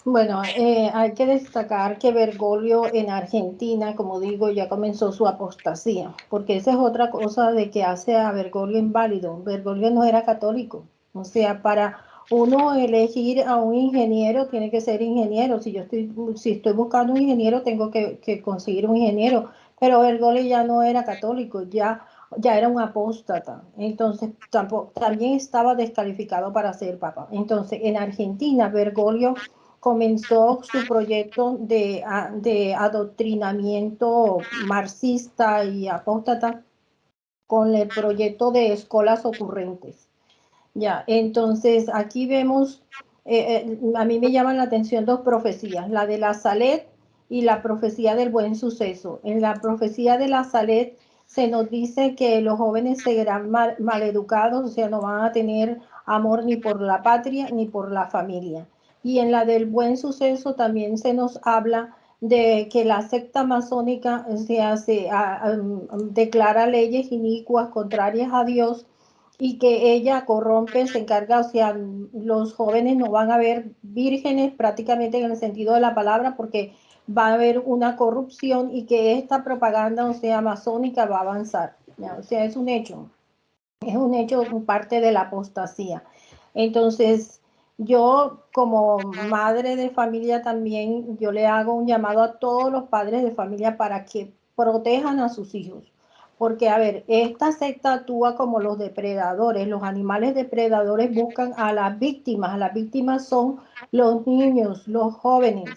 B: Bueno, hay que destacar que Bergoglio en Argentina, como digo, ya comenzó su apostasía, porque esa es otra cosa de que hace a Bergoglio inválido. Bergoglio no era católico, o sea, para uno elegir a un ingeniero tiene que ser ingeniero. Si estoy buscando un ingeniero, tengo que conseguir un ingeniero, pero Bergoglio ya no era católico, ya era un apóstata, entonces también estaba descalificado para ser papa. Entonces, en Argentina, Bergoglio comenzó su proyecto de adoctrinamiento marxista y apóstata con el proyecto de escuelas ocurrentes. Ya, entonces aquí vemos, a mí me llaman la atención 2 profecías, la de la Salet y la profecía del buen suceso. En la profecía de la Salet se nos dice que los jóvenes serán maleducados, o sea, no van a tener amor ni por la patria ni por la familia. Y en la del buen suceso también se nos habla de que la secta masónica declara leyes inicuas contrarias a Dios y que ella corrompe, se encarga, o sea, los jóvenes no van a ver vírgenes prácticamente en el sentido de la palabra porque va a haber una corrupción y que esta propaganda, o sea, masónica va a avanzar. ¿Ya? O sea, es un hecho parte de la apostasía. Entonces, yo como madre de familia también, yo le hago un llamado a todos los padres de familia para que protejan a sus hijos. Porque, a ver, esta secta actúa como los depredadores. Los animales depredadores buscan a las víctimas. Las víctimas son los niños, los jóvenes,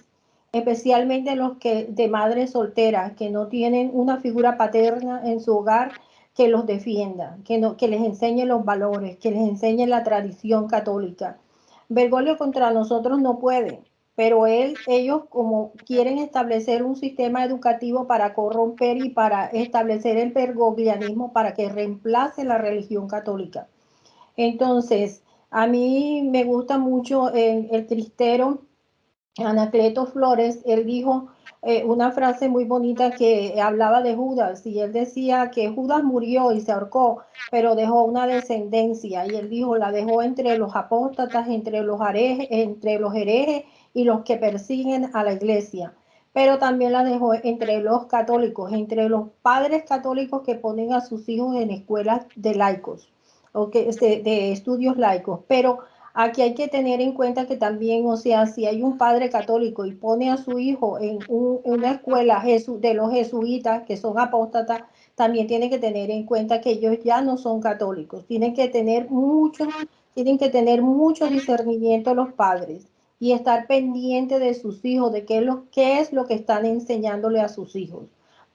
B: especialmente los que de madres solteras que no tienen una figura paterna en su hogar que los defienda, que les enseñe los valores, que les enseñe la tradición católica. Bergoglio contra nosotros no puede, pero ellos como quieren establecer un sistema educativo para corromper y para establecer el bergoglianismo para que reemplace la religión católica. Entonces, a mí me gusta mucho el cristero Anacleto Flores. Él dijo una frase muy bonita que hablaba de Judas y él decía que Judas murió y se ahorcó, pero dejó una descendencia y él dijo, la dejó entre los apóstatas, entre los herejes y los que persiguen a la iglesia, pero también la dejó entre los católicos, entre los padres católicos que ponen a sus hijos en escuelas de laicos o que, de estudios laicos, pero aquí hay que tener en cuenta que también, o sea, si hay un padre católico y pone a su hijo en una escuela de los jesuitas, que son apóstatas, también tiene que tener en cuenta que ellos ya no son católicos. Tienen que tener mucho discernimiento los padres y estar pendiente de sus hijos, de qué es lo que están enseñándole a sus hijos.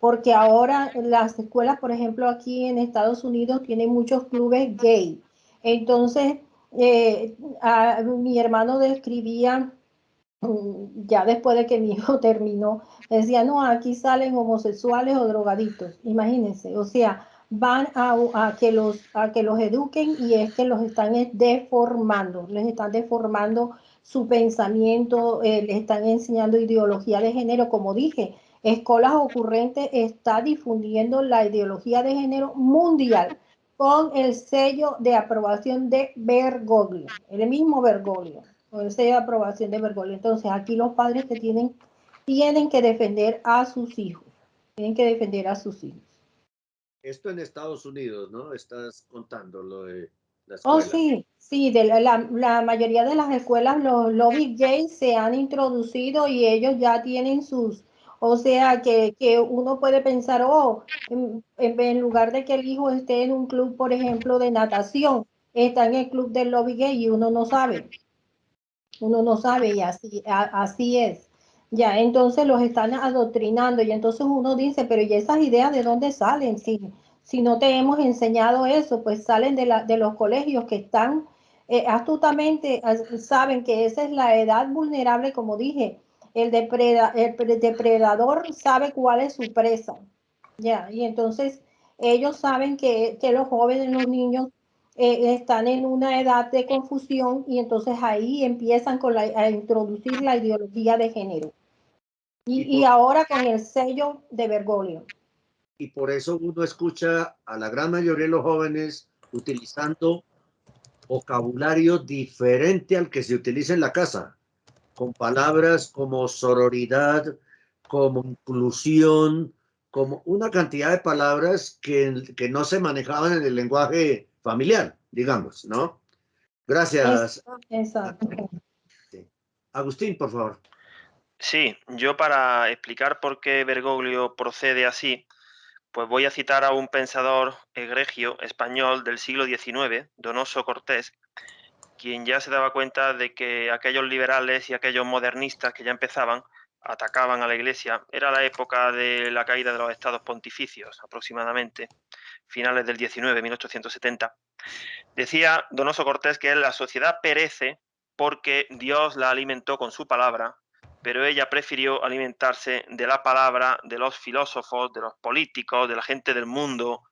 B: Porque ahora las escuelas, por ejemplo, aquí en Estados Unidos, tienen muchos clubes gay. Entonces, mi hermano describía, ya después de que mi hijo terminó, decía, no, aquí salen homosexuales o drogadictos, imagínense, o sea, van a que los eduquen y es que los están deformando, les están deformando su pensamiento, les están enseñando ideología de género, como dije, Escolas Ocurrentes está difundiendo la ideología de género mundial con el sello de aprobación de Bergoglio, el mismo Bergoglio, con el sello de aprobación de Bergoglio. Entonces, aquí los padres tienen que defender a sus hijos, tienen que defender a sus hijos.
A: Esto en Estados Unidos, ¿no? Estás contando lo de la
B: Oh,
A: escuela.
B: sí, sí, la mayoría de las escuelas, los lobby gays se han introducido y ellos ya tienen o sea, que uno puede pensar, oh, en lugar de que el hijo esté en un club, por ejemplo, de natación, está en el club del lobby gay y uno no sabe y así es. Ya, entonces los están adoctrinando y entonces uno dice, pero ¿y esas ideas de dónde salen? Si no te hemos enseñado eso, pues salen de los colegios que están astutamente, saben que esa es la edad vulnerable, como dije, el depredador sabe cuál es su presa. Ya, y entonces ellos saben que los jóvenes, los niños, están en una edad de confusión y entonces ahí empiezan a introducir la ideología de género.
A: Y
B: Y ahora con el sello de Bergoglio.
A: y por eso uno escucha a la gran mayoría de los jóvenes utilizando vocabulario diferente al que se utiliza en la casa, con palabras como sororidad, como inclusión, como una cantidad de palabras que no se manejaban en el lenguaje familiar, digamos, ¿no? Gracias.
B: Exacto.
A: Agustín, por favor.
C: Sí, yo para explicar por qué Bergoglio procede así, pues voy a citar a un pensador egregio español del siglo XIX, Donoso Cortés, quien ya se daba cuenta de que aquellos liberales y aquellos modernistas que ya empezaban atacaban a la Iglesia. Era la época de la caída de los estados pontificios, aproximadamente, finales del XIX, 1870. Decía Donoso Cortés que la sociedad perece porque Dios la alimentó con su palabra, pero ella prefirió alimentarse de la palabra de los filósofos, de los políticos, de la gente del mundo,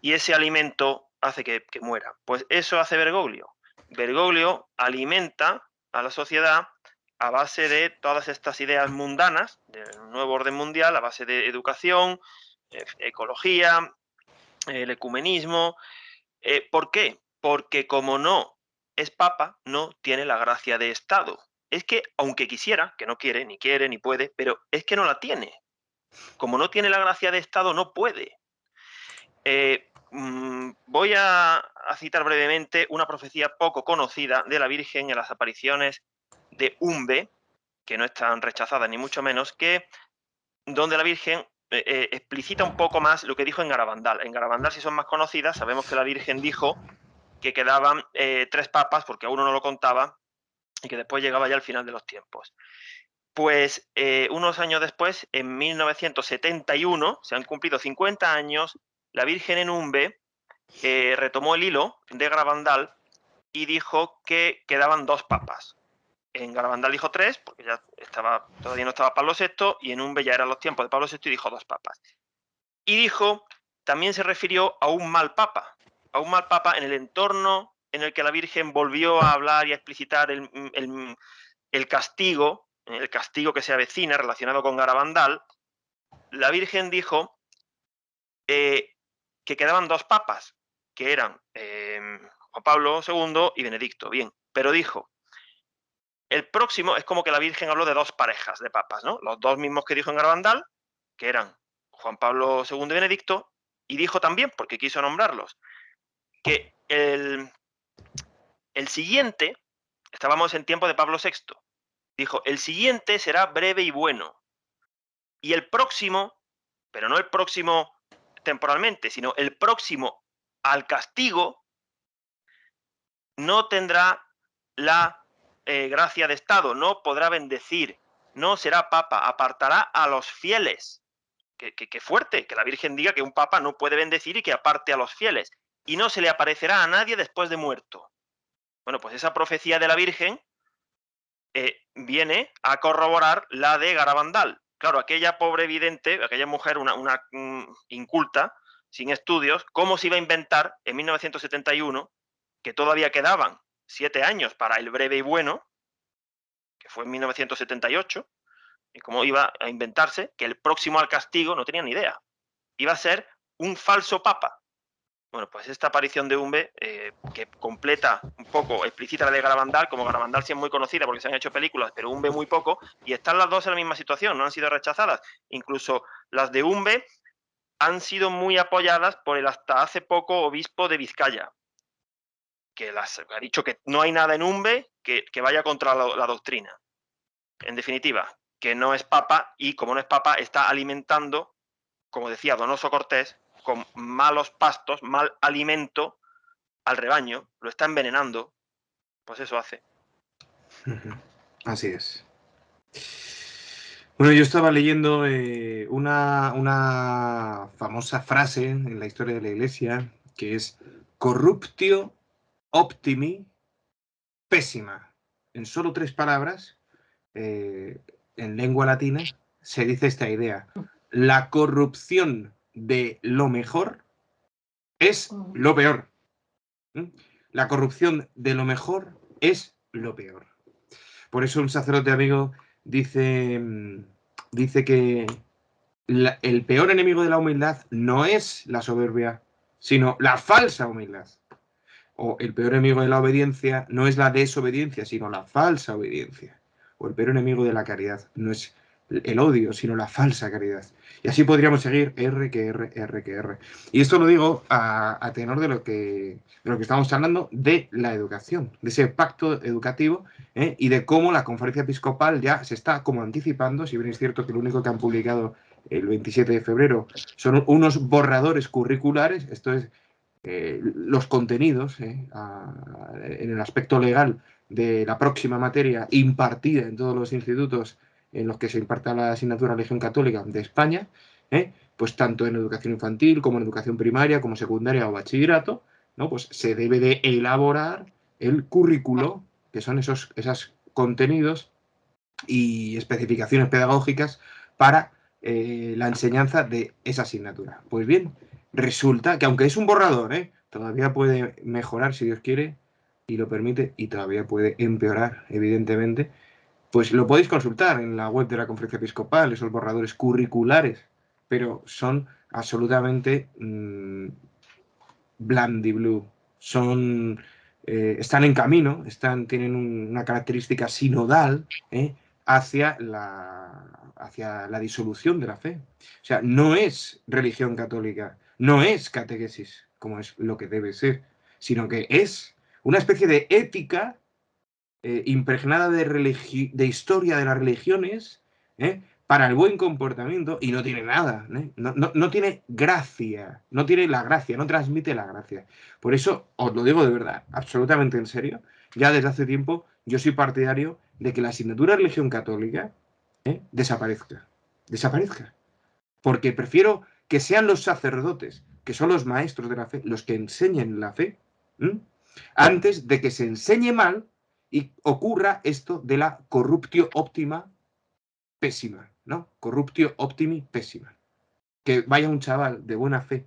C: y ese alimento hace que muera. Pues eso hace Bergoglio. Bergoglio alimenta a la sociedad a base de todas estas ideas mundanas del nuevo orden mundial, a base de educación, ecología, el ecumenismo, ¿Por qué? Porque como no es papa, no tiene la gracia de Estado. Es que, aunque quisiera, que no quiere, ni puede, pero es que no la tiene. Como no tiene la gracia de Estado, no puede. Voy a citar brevemente una profecía poco conocida de la Virgen en las apariciones de Umbe, que no están rechazadas ni mucho menos, donde la Virgen explicita un poco más lo que dijo en Garabandal. En Garabandal, si son más conocidas, sabemos que la Virgen dijo que quedaban 3 papas, porque a uno no lo contaba, y que después llegaba ya al final de los tiempos. Pues unos años después, en 1971, se han cumplido 50 años, la Virgen en Umbe retomó el hilo de Garabandal y dijo que quedaban 2 papas. En Garabandal dijo 3, porque ya todavía no estaba Pablo VI, y en Umbe ya eran los tiempos de Pablo VI y dijo 2 papas. Y dijo, también se refirió a un mal papa en el entorno en el que la Virgen volvió a hablar y a explicitar el castigo que se avecina relacionado con Garabandal. La Virgen dijo que quedaban 2 papas, que eran Juan Pablo II y Benedicto, bien, pero dijo, el próximo, es como que la Virgen habló de 2 parejas de papas, ¿no? Los 2 mismos que dijo en Garabandal, que eran Juan Pablo II y Benedicto, y dijo también, porque quiso nombrarlos, que el siguiente, estábamos en tiempo de Pablo VI, dijo, el siguiente será breve y bueno, y el próximo, pero no el próximo temporalmente, sino el próximo al castigo, no tendrá la gracia de Estado, no podrá bendecir, no será papa, apartará a los fieles. Qué fuerte, que la Virgen diga que un papa no puede bendecir y que aparte a los fieles. Y no se le aparecerá a nadie después de muerto. Bueno, pues esa profecía de la Virgen viene a corroborar la de Garabandal. Claro, aquella pobre vidente, aquella mujer, una inculta, sin estudios, ¿cómo se iba a inventar en 1971 que todavía quedaban 7 años para el breve y bueno, que fue en 1978, y cómo iba a inventarse que el próximo al castigo, no tenía ni idea, iba a ser un falso papa? Bueno, pues esta aparición de Umbe, que completa un poco, explicita la de Garabandal, como Garabandal sí es muy conocida porque se han hecho películas, pero Umbe muy poco, y están las dos en la misma situación, no han sido rechazadas. Incluso las de Umbe han sido muy apoyadas por el hasta hace poco obispo de Vizcaya, que ha dicho que no hay nada en Umbe que vaya contra la doctrina. En definitiva, que no es papa, y como no es papa, está alimentando, como decía Donoso Cortés, con malos pastos, mal alimento al rebaño, lo está envenenando, pues eso hace.
D: Así es. Bueno, yo estaba leyendo una famosa frase en la historia de la Iglesia, que es corruptio optimi pésima. En solo 3 palabras, en lengua latina, se dice esta idea. La corrupción de lo mejor es lo peor. La corrupción de lo mejor es lo peor. Por eso un sacerdote amigo dice que el peor enemigo de la humildad no es la soberbia, sino la falsa humildad. O el peor enemigo de la obediencia no es la desobediencia, sino la falsa obediencia. O el peor enemigo de la caridad no es el odio, sino la falsa caridad. Y así podríamos seguir R que R, R que R. Y esto lo digo a tenor de lo que estamos hablando de la educación, de ese pacto educativo, y de cómo la conferencia episcopal ya se está como anticipando, si bien es cierto que lo único que han publicado el 27 de febrero son unos borradores curriculares, esto es los contenidos en el aspecto legal de la próxima materia impartida en todos los institutos en los que se imparta la asignatura Religión Católica de España, pues tanto en educación infantil como en educación primaria, como secundaria o bachillerato, ¿no? Pues se debe de elaborar el currículo, que son esos contenidos y especificaciones pedagógicas para la enseñanza de esa asignatura. Pues bien, resulta que aunque es un borrador, todavía puede mejorar si Dios quiere y lo permite, y todavía puede empeorar, evidentemente. Pues lo podéis consultar en la web de la Conferencia Episcopal, esos borradores curriculares, pero son absolutamente blandiblue, están en camino, tienen una característica sinodal hacia la disolución de la fe. O sea, no es religión católica, no es catequesis, como es lo que debe ser, sino que es una especie de ética impregnada de historia de las religiones, para el buen comportamiento, y no tiene nada, no tiene gracia, no tiene la gracia, no transmite la gracia. Por eso, os lo digo de verdad, absolutamente en serio, ya desde hace tiempo yo soy partidario de que la asignatura de religión católica desaparezca, porque prefiero que sean los sacerdotes, que son los maestros de la fe, los que enseñen la fe, antes de que se enseñe mal y ocurra esto de la corruptio óptima pésima, ¿no? Corruptio optimi pésima. Que vaya un chaval de buena fe,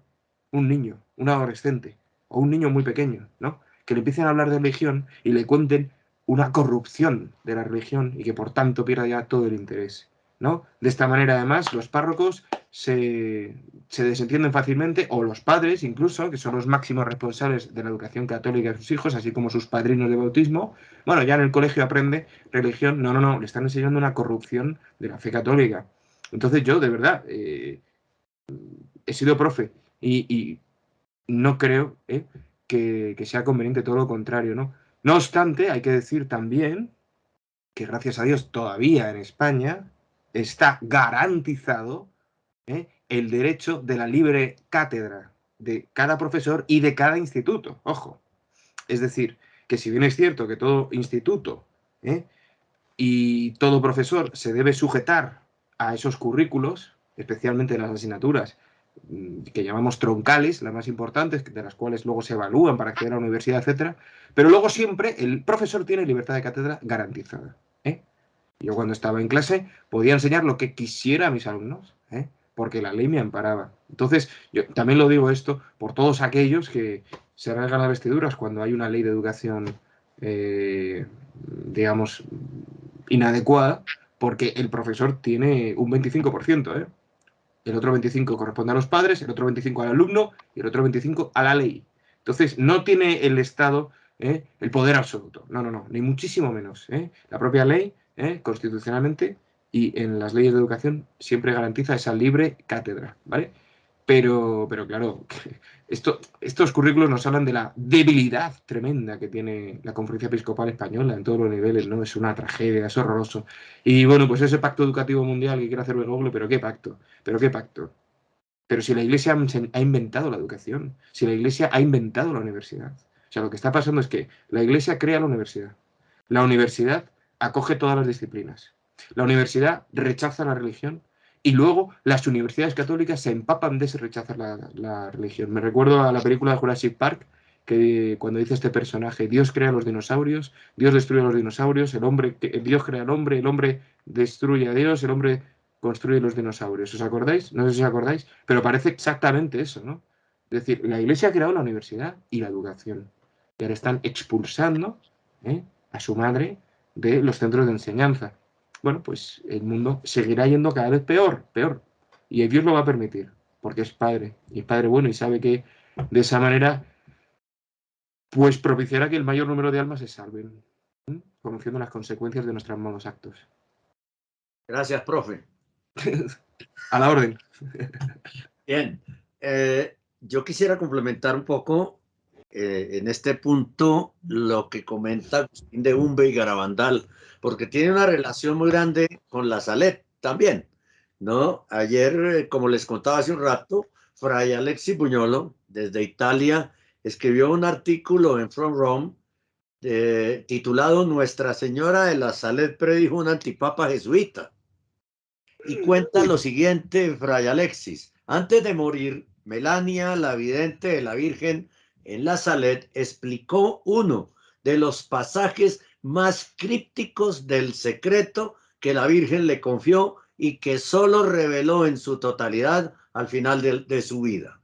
D: un niño, un adolescente, o un niño muy pequeño, ¿no? Que le empiecen a hablar de religión y le cuenten una corrupción de la religión y que por tanto pierda ya todo el interés, ¿no? De esta manera, además, los párrocos se desentienden fácilmente, o los padres incluso, que son los máximos responsables de la educación católica de sus hijos, así como sus padrinos de bautismo. Bueno, ya en el colegio aprende religión, no, le están enseñando una corrupción de la fe católica. Entonces yo, de verdad, he sido profe y no creo que sea conveniente, todo lo contrario, ¿no? No obstante, hay que decir también que gracias a Dios todavía en España está garantizado el derecho de la libre cátedra de cada profesor y de cada instituto, ojo. Es decir, que si bien es cierto que todo instituto y todo profesor se debe sujetar a esos currículos, especialmente las asignaturas que llamamos troncales, las más importantes, de las cuales luego se evalúan para acceder a la universidad, etcétera, pero luego siempre el profesor tiene libertad de cátedra garantizada. Yo cuando estaba en clase podía enseñar lo que quisiera a mis alumnos, porque la ley me amparaba. Entonces, yo también lo digo esto por todos aquellos que se rasgan las vestiduras cuando hay una ley de educación, digamos, inadecuada, porque el profesor tiene un 25%, el otro 25% corresponde a los padres, el otro 25% al alumno y el otro 25% a la ley. Entonces, no tiene el Estado el poder absoluto. No, ni muchísimo menos. La propia ley, constitucionalmente y en las leyes de educación, siempre garantiza esa libre cátedra, ¿vale? Pero claro, estos currículos nos hablan de la debilidad tremenda que tiene la Conferencia Episcopal Española en todos los niveles, ¿no? Es una tragedia, es horroroso. Y bueno, pues ese pacto educativo mundial que quiere hacer Bergoglio, ¿pero qué pacto? ¿Pero qué pacto? Pero si la Iglesia ha inventado la educación, si la Iglesia ha inventado la universidad. O sea, lo que está pasando es que la Iglesia crea la universidad. La universidad acoge todas las disciplinas. La universidad rechaza la religión. Y luego las universidades católicas se empapan de ese rechazar la religión. Me recuerdo a la película de Jurassic Park, que cuando dice este personaje, Dios crea a los dinosaurios, Dios destruye a los dinosaurios, Dios crea al hombre, el hombre destruye a Dios, el hombre construye los dinosaurios. ¿Os acordáis? No sé si os acordáis, pero parece exactamente eso, ¿no? Es decir, la Iglesia ha creado la universidad y la educación. Y ahora están expulsando a su madre de los centros de enseñanza. Bueno, pues el mundo seguirá yendo cada vez peor. Y Dios lo va a permitir, porque es Padre, y es Padre bueno, y sabe que de esa manera pues propiciará que el mayor número de almas se salven, conociendo las consecuencias de nuestros malos actos.
A: Gracias, profe.
D: A la orden.
A: Bien. Yo quisiera complementar un poco en este punto lo que comenta Agustín de Umbe y Garabandal, porque tiene una relación muy grande con la Salet también, ¿no? Ayer, como les contaba hace un rato, Fray Alexi Buñolo, desde Italia, escribió un artículo en From Rome titulado Nuestra Señora de la Salet predijo un antipapa jesuita. Y cuenta lo siguiente, Fray Alexis. Antes de morir, Melania, la vidente de la Virgen en la Salet, explicó uno de los pasajes más crípticos del secreto que la Virgen le confió y que solo reveló en su totalidad al final de su vida.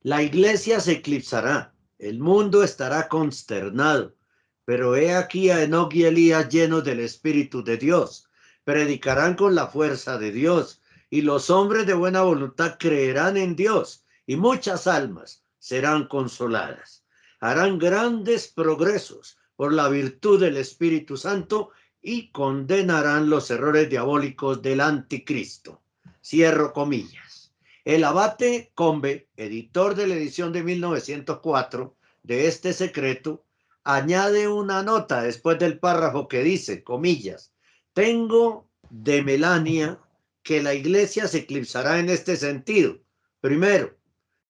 A: La iglesia se eclipsará, el mundo estará consternado, pero he aquí a Enoc y Elías llenos del Espíritu de Dios. Predicarán con la fuerza de Dios y los hombres de buena voluntad creerán en Dios y muchas almas serán consoladas. Harán grandes progresos por la virtud del Espíritu Santo y condenarán los errores diabólicos del anticristo. Cierro comillas. El abate Combe, editor de la edición de 1904 de este secreto, añade una nota después del párrafo que dice, comillas, tengo de Melania que la iglesia se eclipsará en este sentido. Primero,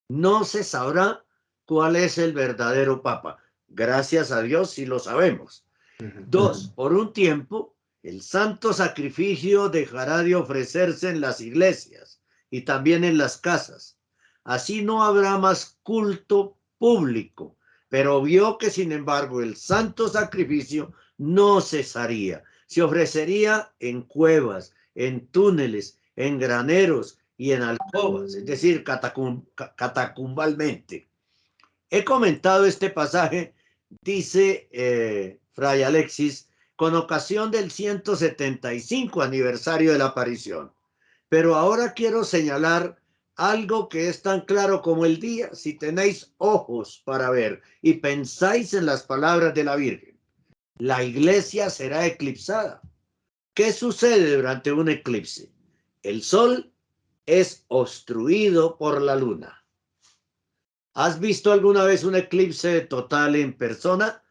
A: no se sabrá cuál es el verdadero papa. Gracias a Dios si lo sabemos. Dos, por un tiempo, el santo sacrificio dejará de ofrecerse en las iglesias y también en las casas. Así no habrá más culto público, pero vio que sin embargo el santo sacrificio no cesaría. Se ofrecería en cuevas, en túneles, en graneros y en alcobas, es decir, catacumbalmente. He comentado este pasaje, dice Fray Alexis, con ocasión del 175 aniversario de la aparición. Pero ahora quiero señalar algo que es tan claro como el día, si tenéis ojos para ver y pensáis en las palabras de la Virgen. La iglesia será eclipsada. ¿Qué sucede durante un eclipse? El sol es obstruido por la luna. ¿Has visto alguna vez un eclipse total en persona?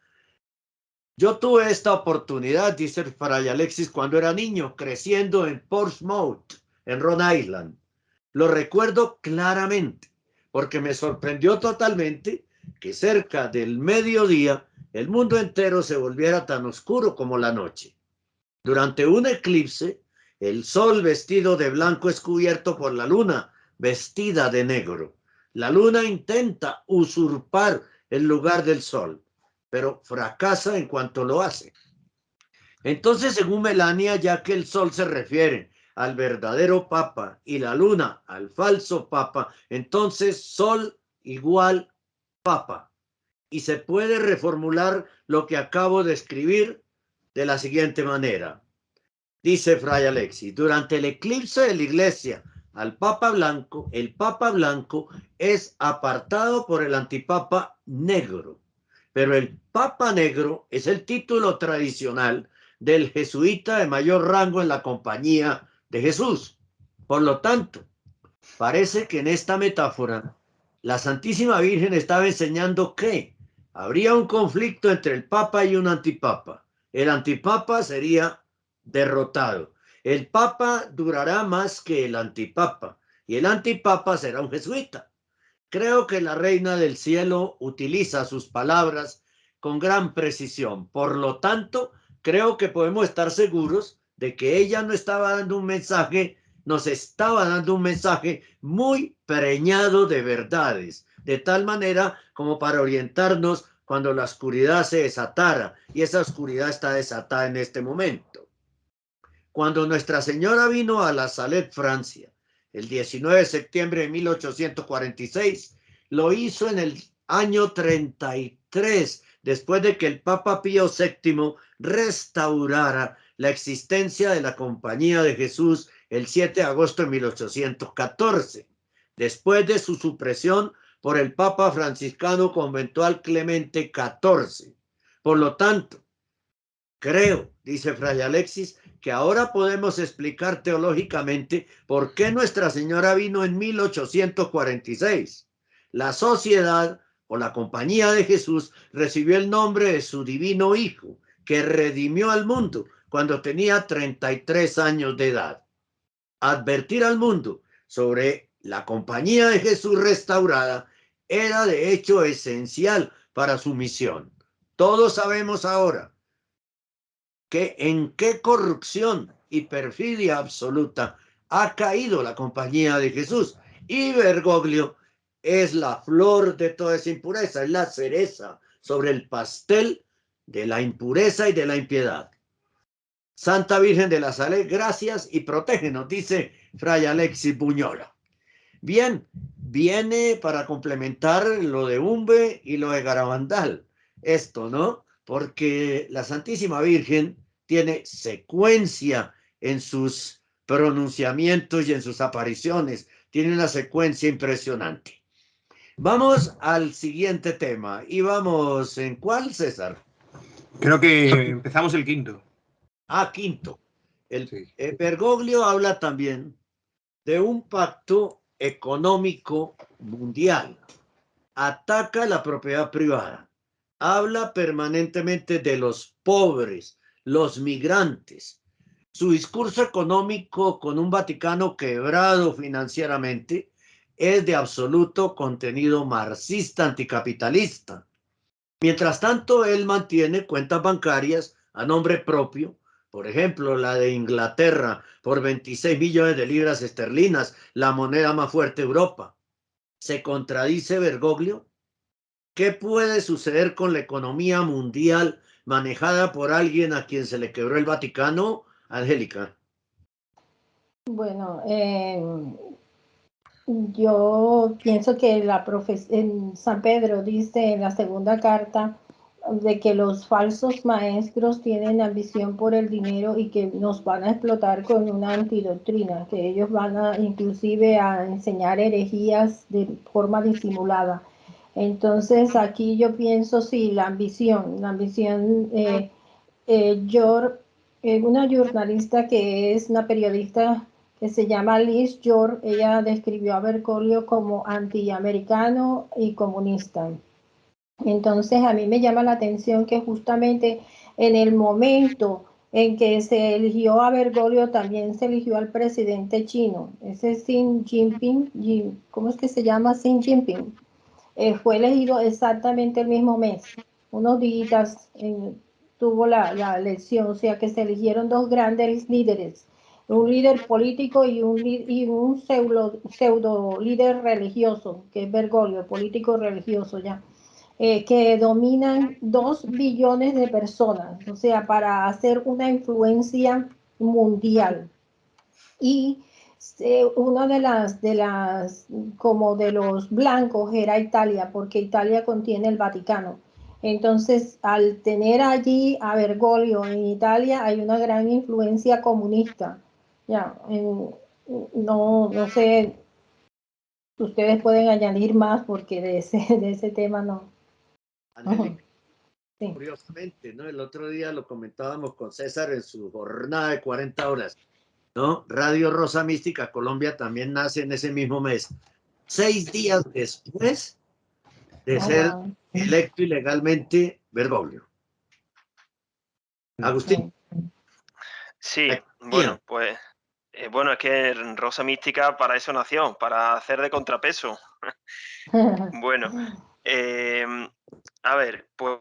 A: Yo tuve esta oportunidad, dice Fray Alexis, cuando era niño, creciendo en Portsmouth, en Rhode Island. Lo recuerdo claramente, porque me sorprendió totalmente que cerca del mediodía el mundo entero se volviera tan oscuro como la noche. Durante un eclipse, el sol vestido de blanco es cubierto por la luna, vestida de negro. La luna intenta usurpar el lugar del sol, pero fracasa en cuanto lo hace. Entonces, según Melania, ya que el sol se refiere al verdadero papa y la luna al falso papa, entonces sol igual papa. Y se puede reformular lo que acabo de escribir de la siguiente manera. Dice Fray Alexis, durante el eclipse de la iglesia al Papa Blanco, el Papa Blanco es apartado por el antipapa negro. Pero el Papa Negro es el título tradicional del jesuita de mayor rango en la compañía de Jesús. Por lo tanto, parece que en esta metáfora la Santísima Virgen estaba enseñando que habría un conflicto entre el Papa y un antipapa. El antipapa sería derrotado. El Papa durará más que el antipapa y el antipapa será un jesuita. Creo que la Reina del Cielo utiliza sus palabras con gran precisión. Por lo tanto, creo que podemos estar seguros de que ella no estaba dando un mensaje, nos estaba dando un mensaje muy preñado de verdades, de tal manera como para orientarnos cuando la oscuridad se desatara, y esa oscuridad está desatada en este momento. Cuando Nuestra Señora vino a La Salette, Francia, el 19 de septiembre de 1846, lo hizo en el año 33, después de que el Papa Pío VII restaurara la existencia de la Compañía de Jesús el 7 de agosto de 1814, después de su supresión por el Papa franciscano conventual Clemente XIV. Por lo tanto, creo, dice Fray Alexis, que ahora podemos explicar teológicamente por qué Nuestra Señora vino en 1846. La sociedad o la Compañía de Jesús recibió el nombre de su divino Hijo, que redimió al mundo cuando tenía 33 años de edad. Advertir al mundo sobre la Compañía de Jesús restaurada era de hecho esencial para su misión. Todos sabemos ahora que en qué corrupción y perfidia absoluta ha caído la Compañía de Jesús. Y Bergoglio es la flor de toda esa impureza, es la cereza sobre el pastel de la impureza y de la impiedad. Santa Virgen de la Salette, gracias y protégenos, dice Fray Alexis Buñola. Bien, viene para complementar lo de Umbe y lo de Garabandal. Esto, ¿no? Porque la Santísima Virgen tiene secuencia en sus pronunciamientos y en sus apariciones. Tiene una secuencia impresionante. Vamos al siguiente tema. Y vamos, ¿en cuál, César?
D: Creo que empezamos el quinto.
A: Ah, quinto.
D: Sí.
A: Bergoglio habla también de un pacto económico mundial. Ataca la propiedad privada. Habla permanentemente de los pobres, los migrantes. Su discurso económico con un Vaticano quebrado financieramente es de absoluto contenido marxista anticapitalista. Mientras tanto, él mantiene cuentas bancarias a nombre propio, por ejemplo, la de Inglaterra por 26 millones de libras esterlinas, la moneda más fuerte de Europa. ¿Se contradice Bergoglio? ¿Qué puede suceder con la economía mundial manejada por alguien a quien se le quebró el Vaticano, Angélica?
B: Bueno, yo pienso que en San Pedro dice en la segunda carta de que los falsos maestros tienen ambición por el dinero y que nos van a explotar con una antidoctrina, que ellos van a inclusive a enseñar herejías de forma disimulada. Entonces aquí yo pienso, sí, la ambición, una jornalista que es una periodista que se llama Liz George, ella describió a Bergoglio como antiamericano y comunista. Entonces a mí me llama la atención que justamente en el momento en que se eligió a Bergoglio también se eligió al presidente chino, ese Xi Jinping, ¿cómo es que se llama? Xi Jinping. Fue elegido exactamente el mismo mes, unos días tuvo la elección, o sea que se eligieron dos grandes líderes, un líder político y un pseudo líder religioso, que es Bergoglio, político religioso ya, que dominan 2 billones de personas, o sea, para hacer una influencia mundial. Y una como de los blancos era Italia, porque Italia contiene el Vaticano. Entonces, al tener allí a Bergoglio en Italia, hay una gran influencia comunista. Ya, no sé, ustedes pueden añadir más porque de ese tema no.
A: Angélica,
B: Sí.
A: curiosamente, ¿no? El otro día lo comentábamos con César en su jornada de 40 horas, ¿no? Radio Rosa Mística Colombia también nace en ese mismo mes. 6 días después de
B: Oh,
A: ser
B: wow.
A: electo ilegalmente Bergoglio. Agustín.
C: Sí, bueno, pues bueno, es que Rosa Mística para eso nació, para hacer de contrapeso. Bueno, a ver, pues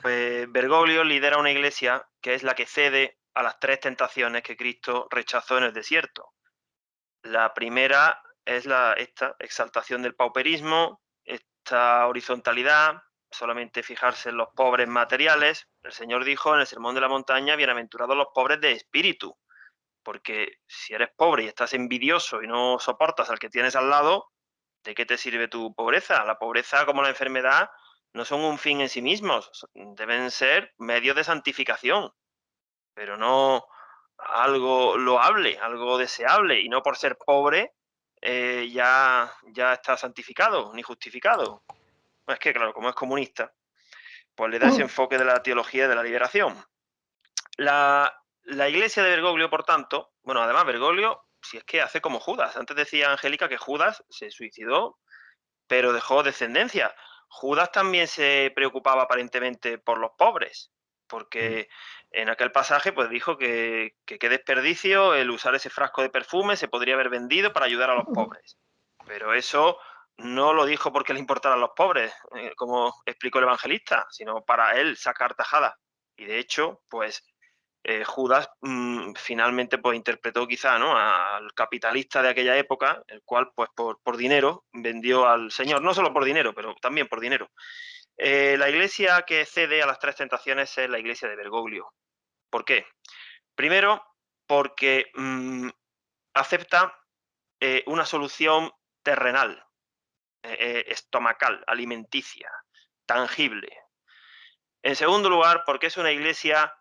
C: Bergoglio lidera una iglesia que es la que cede a las 3 tentaciones que Cristo rechazó en el desierto. La primera es esta exaltación del pauperismo, esta horizontalidad, solamente fijarse en los pobres materiales. El Señor dijo en el Sermón de la Montaña, bienaventurados los pobres de espíritu, porque si eres pobre y estás envidioso y no soportas al que tienes al lado, ¿de qué te sirve tu pobreza? La pobreza, como la enfermedad, no son un fin en sí mismos, deben ser medios de santificación, pero no algo loable, algo deseable, y no por ser pobre ya está santificado ni justificado. Es que, claro, como es comunista, pues le da ese enfoque de la teología de la liberación. La iglesia de Bergoglio, por tanto, bueno, además Bergoglio, si es que hace como Judas. Antes decía Angélica que Judas se suicidó, pero dejó descendencia. Judas también se preocupaba aparentemente por los pobres, porque en aquel pasaje pues dijo que qué desperdicio el usar ese frasco de perfume, se podría haber vendido para ayudar a los pobres. Pero eso no lo dijo porque le importaran los pobres, como explicó el evangelista, sino para él sacar tajada. Y de hecho, pues Judas finalmente pues interpretó quizá, ¿no?, al capitalista de aquella época, el cual pues por dinero vendió al Señor, no solo por dinero, pero también por dinero. La iglesia que cede a las 3 tentaciones es la iglesia de Bergoglio. ¿Por qué? Primero, porque acepta una solución terrenal, estomacal, alimenticia, tangible. En segundo lugar, porque es una iglesia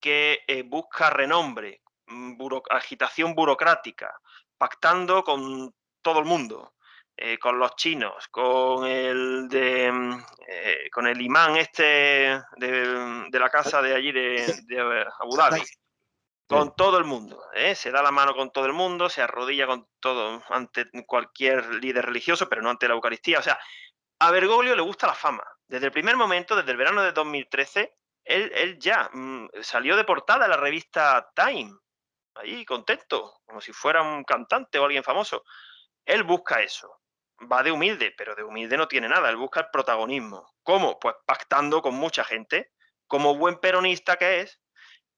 C: que busca renombre, agitación burocrática, pactando con todo el mundo. con los chinos, con el imán de la casa de allí de Abu Dhabi, con todo el mundo, se da la mano con todo el mundo, se arrodilla con todo ante cualquier líder religioso, pero no ante la Eucaristía. O sea, a Bergoglio le gusta la fama. Desde el primer momento, desde el verano de 2013, él ya salió de portada en la revista Time, ahí contento, como si fuera un cantante o alguien famoso. Él busca eso. Va de humilde, pero de humilde no tiene nada. Él busca el protagonismo. ¿Cómo? Pues pactando con mucha gente. Como buen peronista que es,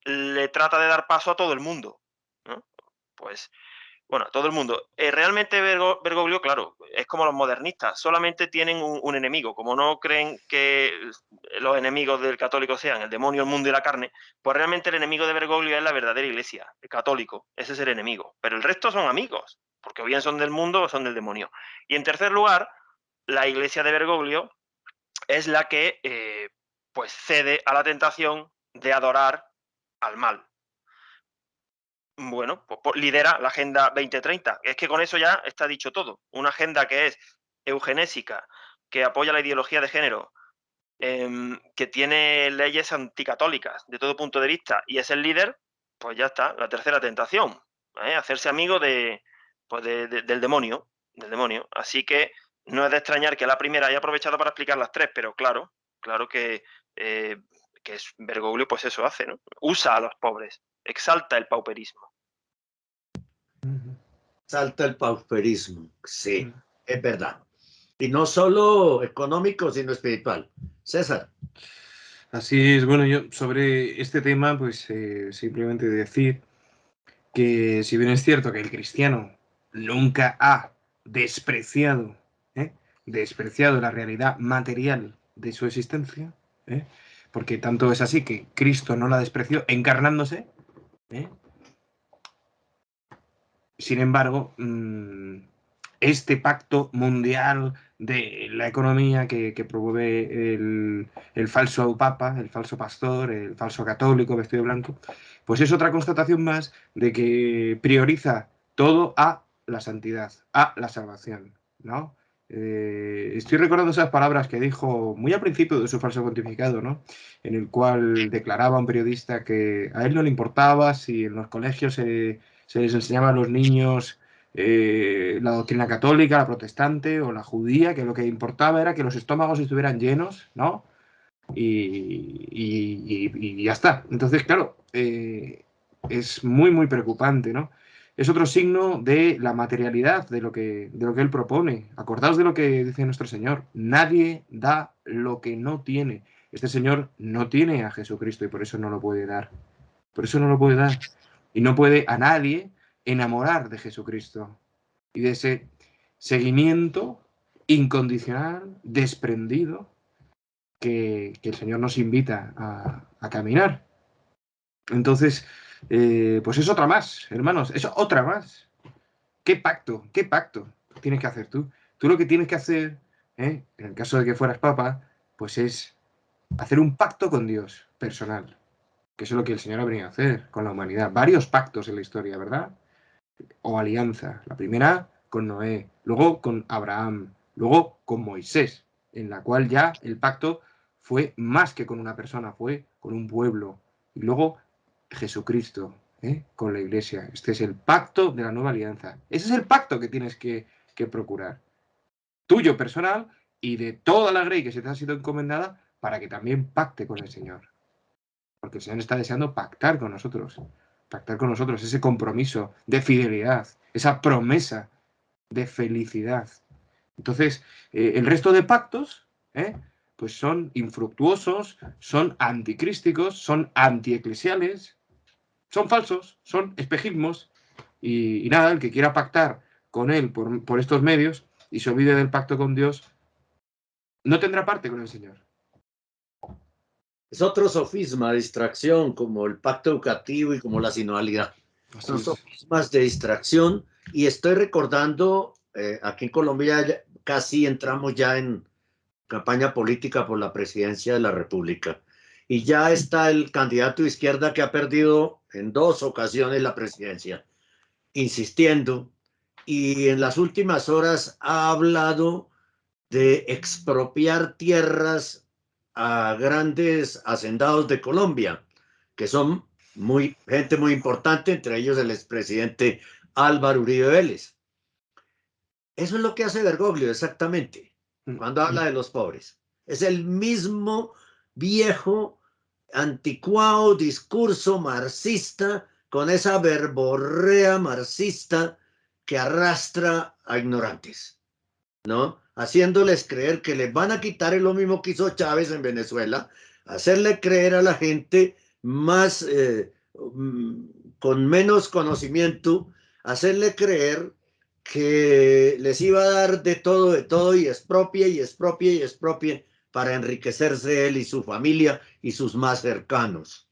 C: le trata de dar paso a todo el mundo, ¿no? Pues, bueno, a todo el mundo. Realmente Bergoglio, claro, es como los modernistas, solamente tienen un enemigo. Como no creen que los enemigos del católico sean el demonio, el mundo y la carne, pues realmente el enemigo de Bergoglio es la verdadera iglesia, el católico. Ese es el enemigo. Pero el resto son amigos, porque o bien son del mundo o son del demonio. Y en tercer lugar, la iglesia de Bergoglio es la que pues cede a la tentación de adorar al mal. Bueno, pues lidera la Agenda 2030. Es que con eso ya está dicho todo. Una agenda que es eugenésica, que apoya la ideología de género, que tiene leyes anticatólicas de todo punto de vista y es el líder, pues ya está, la tercera tentación, hacerse amigo del demonio, Así que no es de extrañar que la primera haya aprovechado para explicar las tres, pero claro que es Bergoglio, pues eso hace, ¿no? Usa a los pobres, exalta el pauperismo.
A: Exalta el pauperismo, sí, es verdad. Y no solo económico, sino espiritual. César.
D: Así es. Bueno, yo sobre este tema, pues simplemente decir que si bien es cierto que el cristiano nunca ha despreciado la realidad material de su existencia, porque tanto es así que Cristo no la despreció encarnándose, sin embargo, este pacto mundial de la economía que promueve el falso papa, el falso pastor, el falso católico vestido de blanco, pues es otra constatación más de que prioriza todo a la santidad, a la salvación, ¿no? Estoy recordando esas palabras que dijo muy al principio de su falso pontificado, ¿no? En el cual declaraba a un periodista que a él no le importaba si en los colegios se les enseñaba a los niños la doctrina católica, la protestante o la judía, que lo que importaba era que los estómagos estuvieran llenos, ¿no? Y ya está. Entonces, claro, es muy, muy preocupante, ¿no? Es otro signo de la materialidad de lo que él propone. Acordaos de lo que dice nuestro Señor. Nadie da lo que no tiene. Este Señor no tiene a Jesucristo y por eso no lo puede dar. Por eso no lo puede dar. Y no puede a nadie enamorar de Jesucristo y de ese seguimiento incondicional, desprendido, que el Señor nos invita a caminar. Entonces, pues es otra más, hermanos, es otra más. ¿Qué pacto tienes que hacer tú? Tú lo que tienes que hacer, en el caso de que fueras papa, pues es hacer un pacto con Dios personal, que eso es lo que el Señor ha venido a hacer con la humanidad. Varios pactos en la historia, ¿verdad? O alianza. La primera con Noé, luego con Abraham, luego con Moisés, en la cual ya el pacto fue más que con una persona, fue con un pueblo. Y luego Jesucristo, con la iglesia. Este es el pacto de la nueva alianza. Ese es el pacto que tienes que procurar. Tuyo personal y de toda la grey que se te ha sido encomendada para que también pacte con el Señor. Porque el Señor está deseando pactar con nosotros, ese compromiso de fidelidad, esa promesa de felicidad. Entonces, el resto de pactos, pues son infructuosos, son anticrísticos, son antieclesiales, son falsos, son espejismos, y nada, el que quiera pactar con él por estos medios y se olvide del pacto con Dios, no tendrá parte con el Señor.
A: Es otro sofisma de distracción, como el pacto educativo y como la sinodalidad. Son sofismas de distracción, y estoy recordando, aquí en Colombia casi entramos ya en campaña política por la presidencia de la República, y ya está el candidato de izquierda que ha perdido en 2 ocasiones la presidencia, insistiendo y en las últimas horas ha hablado de expropiar tierras a grandes hacendados de Colombia, que son gente muy importante, entre ellos el expresidente Álvaro Uribe Vélez. Eso es lo que hace Bergoglio exactamente, cuando habla de los pobres. Es el mismo viejo, anticuado discurso marxista, con esa verborrea marxista que arrastra a ignorantes, ¿no? Haciéndoles creer que les van a quitar, es lo mismo que hizo Chávez en Venezuela, hacerle creer a la gente más, con menos conocimiento, hacerle creer que les iba a dar de todo, y expropie, y expropie, y expropie, para enriquecerse él y su familia y sus más cercanos.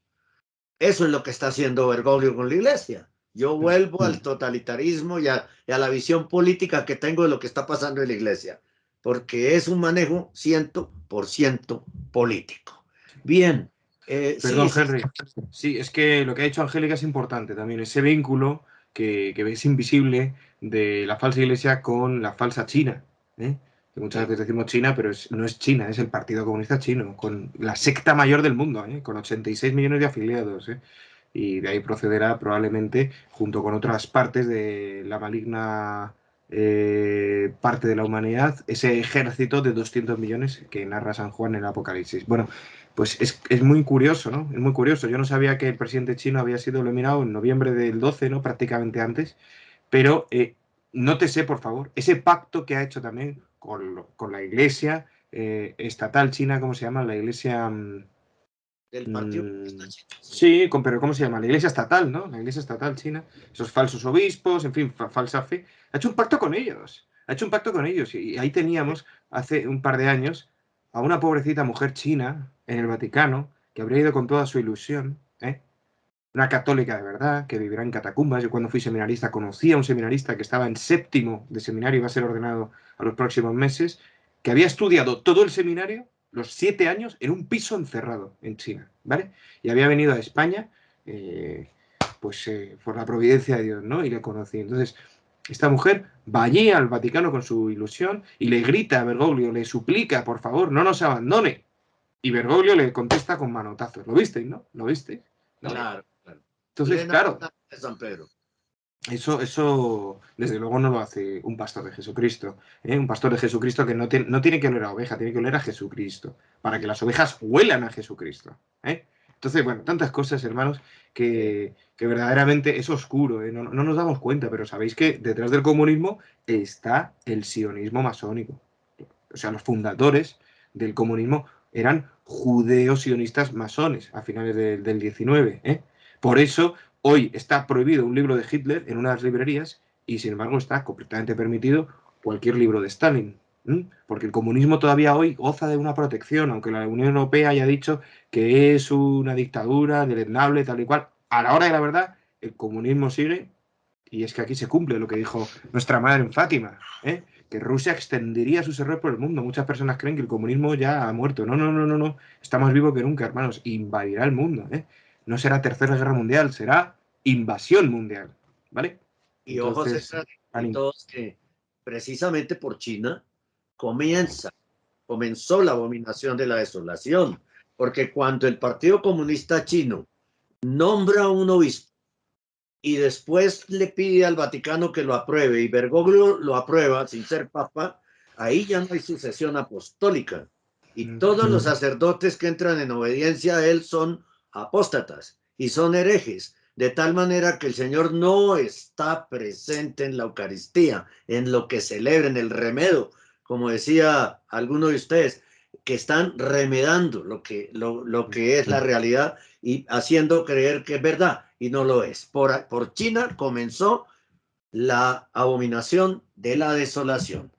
A: Eso es lo que está haciendo Bergoglio con la iglesia. Yo vuelvo al totalitarismo y a la visión política que tengo de lo que está pasando en la iglesia, porque es un manejo 100% político. Bien.
D: Perdón, sí, Henry. Sí, es que lo que ha dicho Angélica es importante también, ese vínculo que es invisible de la falsa iglesia con la falsa China, ¿eh? Que muchas veces decimos China, pero no es China, es el Partido Comunista Chino, con la secta mayor del mundo, ¿eh? Con 86 millones de afiliados, ¿eh? Y de ahí procederá probablemente, junto con otras partes de la maligna parte de la humanidad, ese ejército de 200 millones que narra San Juan en el Apocalipsis. Bueno, pues es muy curioso, ¿no? Es muy curioso. Yo no sabía que el presidente chino había sido eliminado en noviembre del 12, ¿no? Prácticamente antes. Pero nótese, por favor, ese pacto que ha hecho también con la iglesia estatal china, ¿cómo se llama? La iglesia...
A: del Partido Comunista Chino.
D: Sí, pero ¿cómo se llama? La iglesia estatal, ¿no? La iglesia estatal china. Esos falsos obispos, en fin, falsa fe. Ha hecho un pacto con ellos. Ha hecho un pacto con ellos. Y ahí teníamos, hace un par de años, a una pobrecita mujer china en el Vaticano que habría ido con toda su ilusión, ¿eh? Una católica de verdad, que vivirá en catacumbas. Yo cuando fui seminarista conocí a un seminarista que estaba en séptimo de seminario y va a ser ordenado a los próximos meses, que había estudiado todo el seminario, los 7 años, en un piso encerrado en China, ¿vale? Y había venido a España, por la providencia de Dios, ¿no? Y le conocí. Entonces, esta mujer va allí al Vaticano con su ilusión y le grita a Bergoglio, le suplica, por favor, no nos abandone. Y Bergoglio le contesta con manotazos. ¿Lo visteis, no? ¿Lo visteis? ¿No?
A: Claro.
D: Entonces, claro,
A: de San Pedro.
D: Eso desde luego no lo hace un pastor de Jesucristo, ¿eh? Un pastor de Jesucristo que no tiene que oler a oveja, tiene que oler a Jesucristo, para que las ovejas huelan a Jesucristo, ¿eh? Entonces, bueno, tantas cosas, hermanos, que verdaderamente es oscuro, ¿eh? No nos damos cuenta, pero sabéis que detrás del comunismo está el sionismo masónico. O sea, los fundadores del comunismo eran judeo-sionistas masones a finales del 19, ¿eh? Por eso hoy está prohibido un libro de Hitler en unas librerías y sin embargo está completamente permitido cualquier libro de Stalin. Porque el comunismo todavía hoy goza de una protección, aunque la Unión Europea haya dicho que es una dictadura deleznable, tal y cual. A la hora de la verdad, el comunismo sigue y es que aquí se cumple lo que dijo nuestra madre en Fátima, ¿eh? Que Rusia extendería sus errores por el mundo. Muchas personas creen que el comunismo ya ha muerto. No. Está más vivo que nunca, hermanos. Invadirá el mundo, ¿eh? No será tercera guerra mundial, será invasión mundial, ¿vale?
A: Y ojos todos que precisamente por China comenzó la abominación de la desolación, porque cuando el Partido Comunista Chino nombra a un obispo y después le pide al Vaticano que lo apruebe y Bergoglio lo aprueba sin ser papa, ahí ya no hay sucesión apostólica. Y todos los sacerdotes que entran en obediencia a él son apóstatas y son herejes, de tal manera que el Señor no está presente en la Eucaristía, en lo que celebren, el remedo, como decía alguno de ustedes, que están remedando lo que es la realidad y haciendo creer que es verdad y no lo es. Por China comenzó la abominación de la desolación.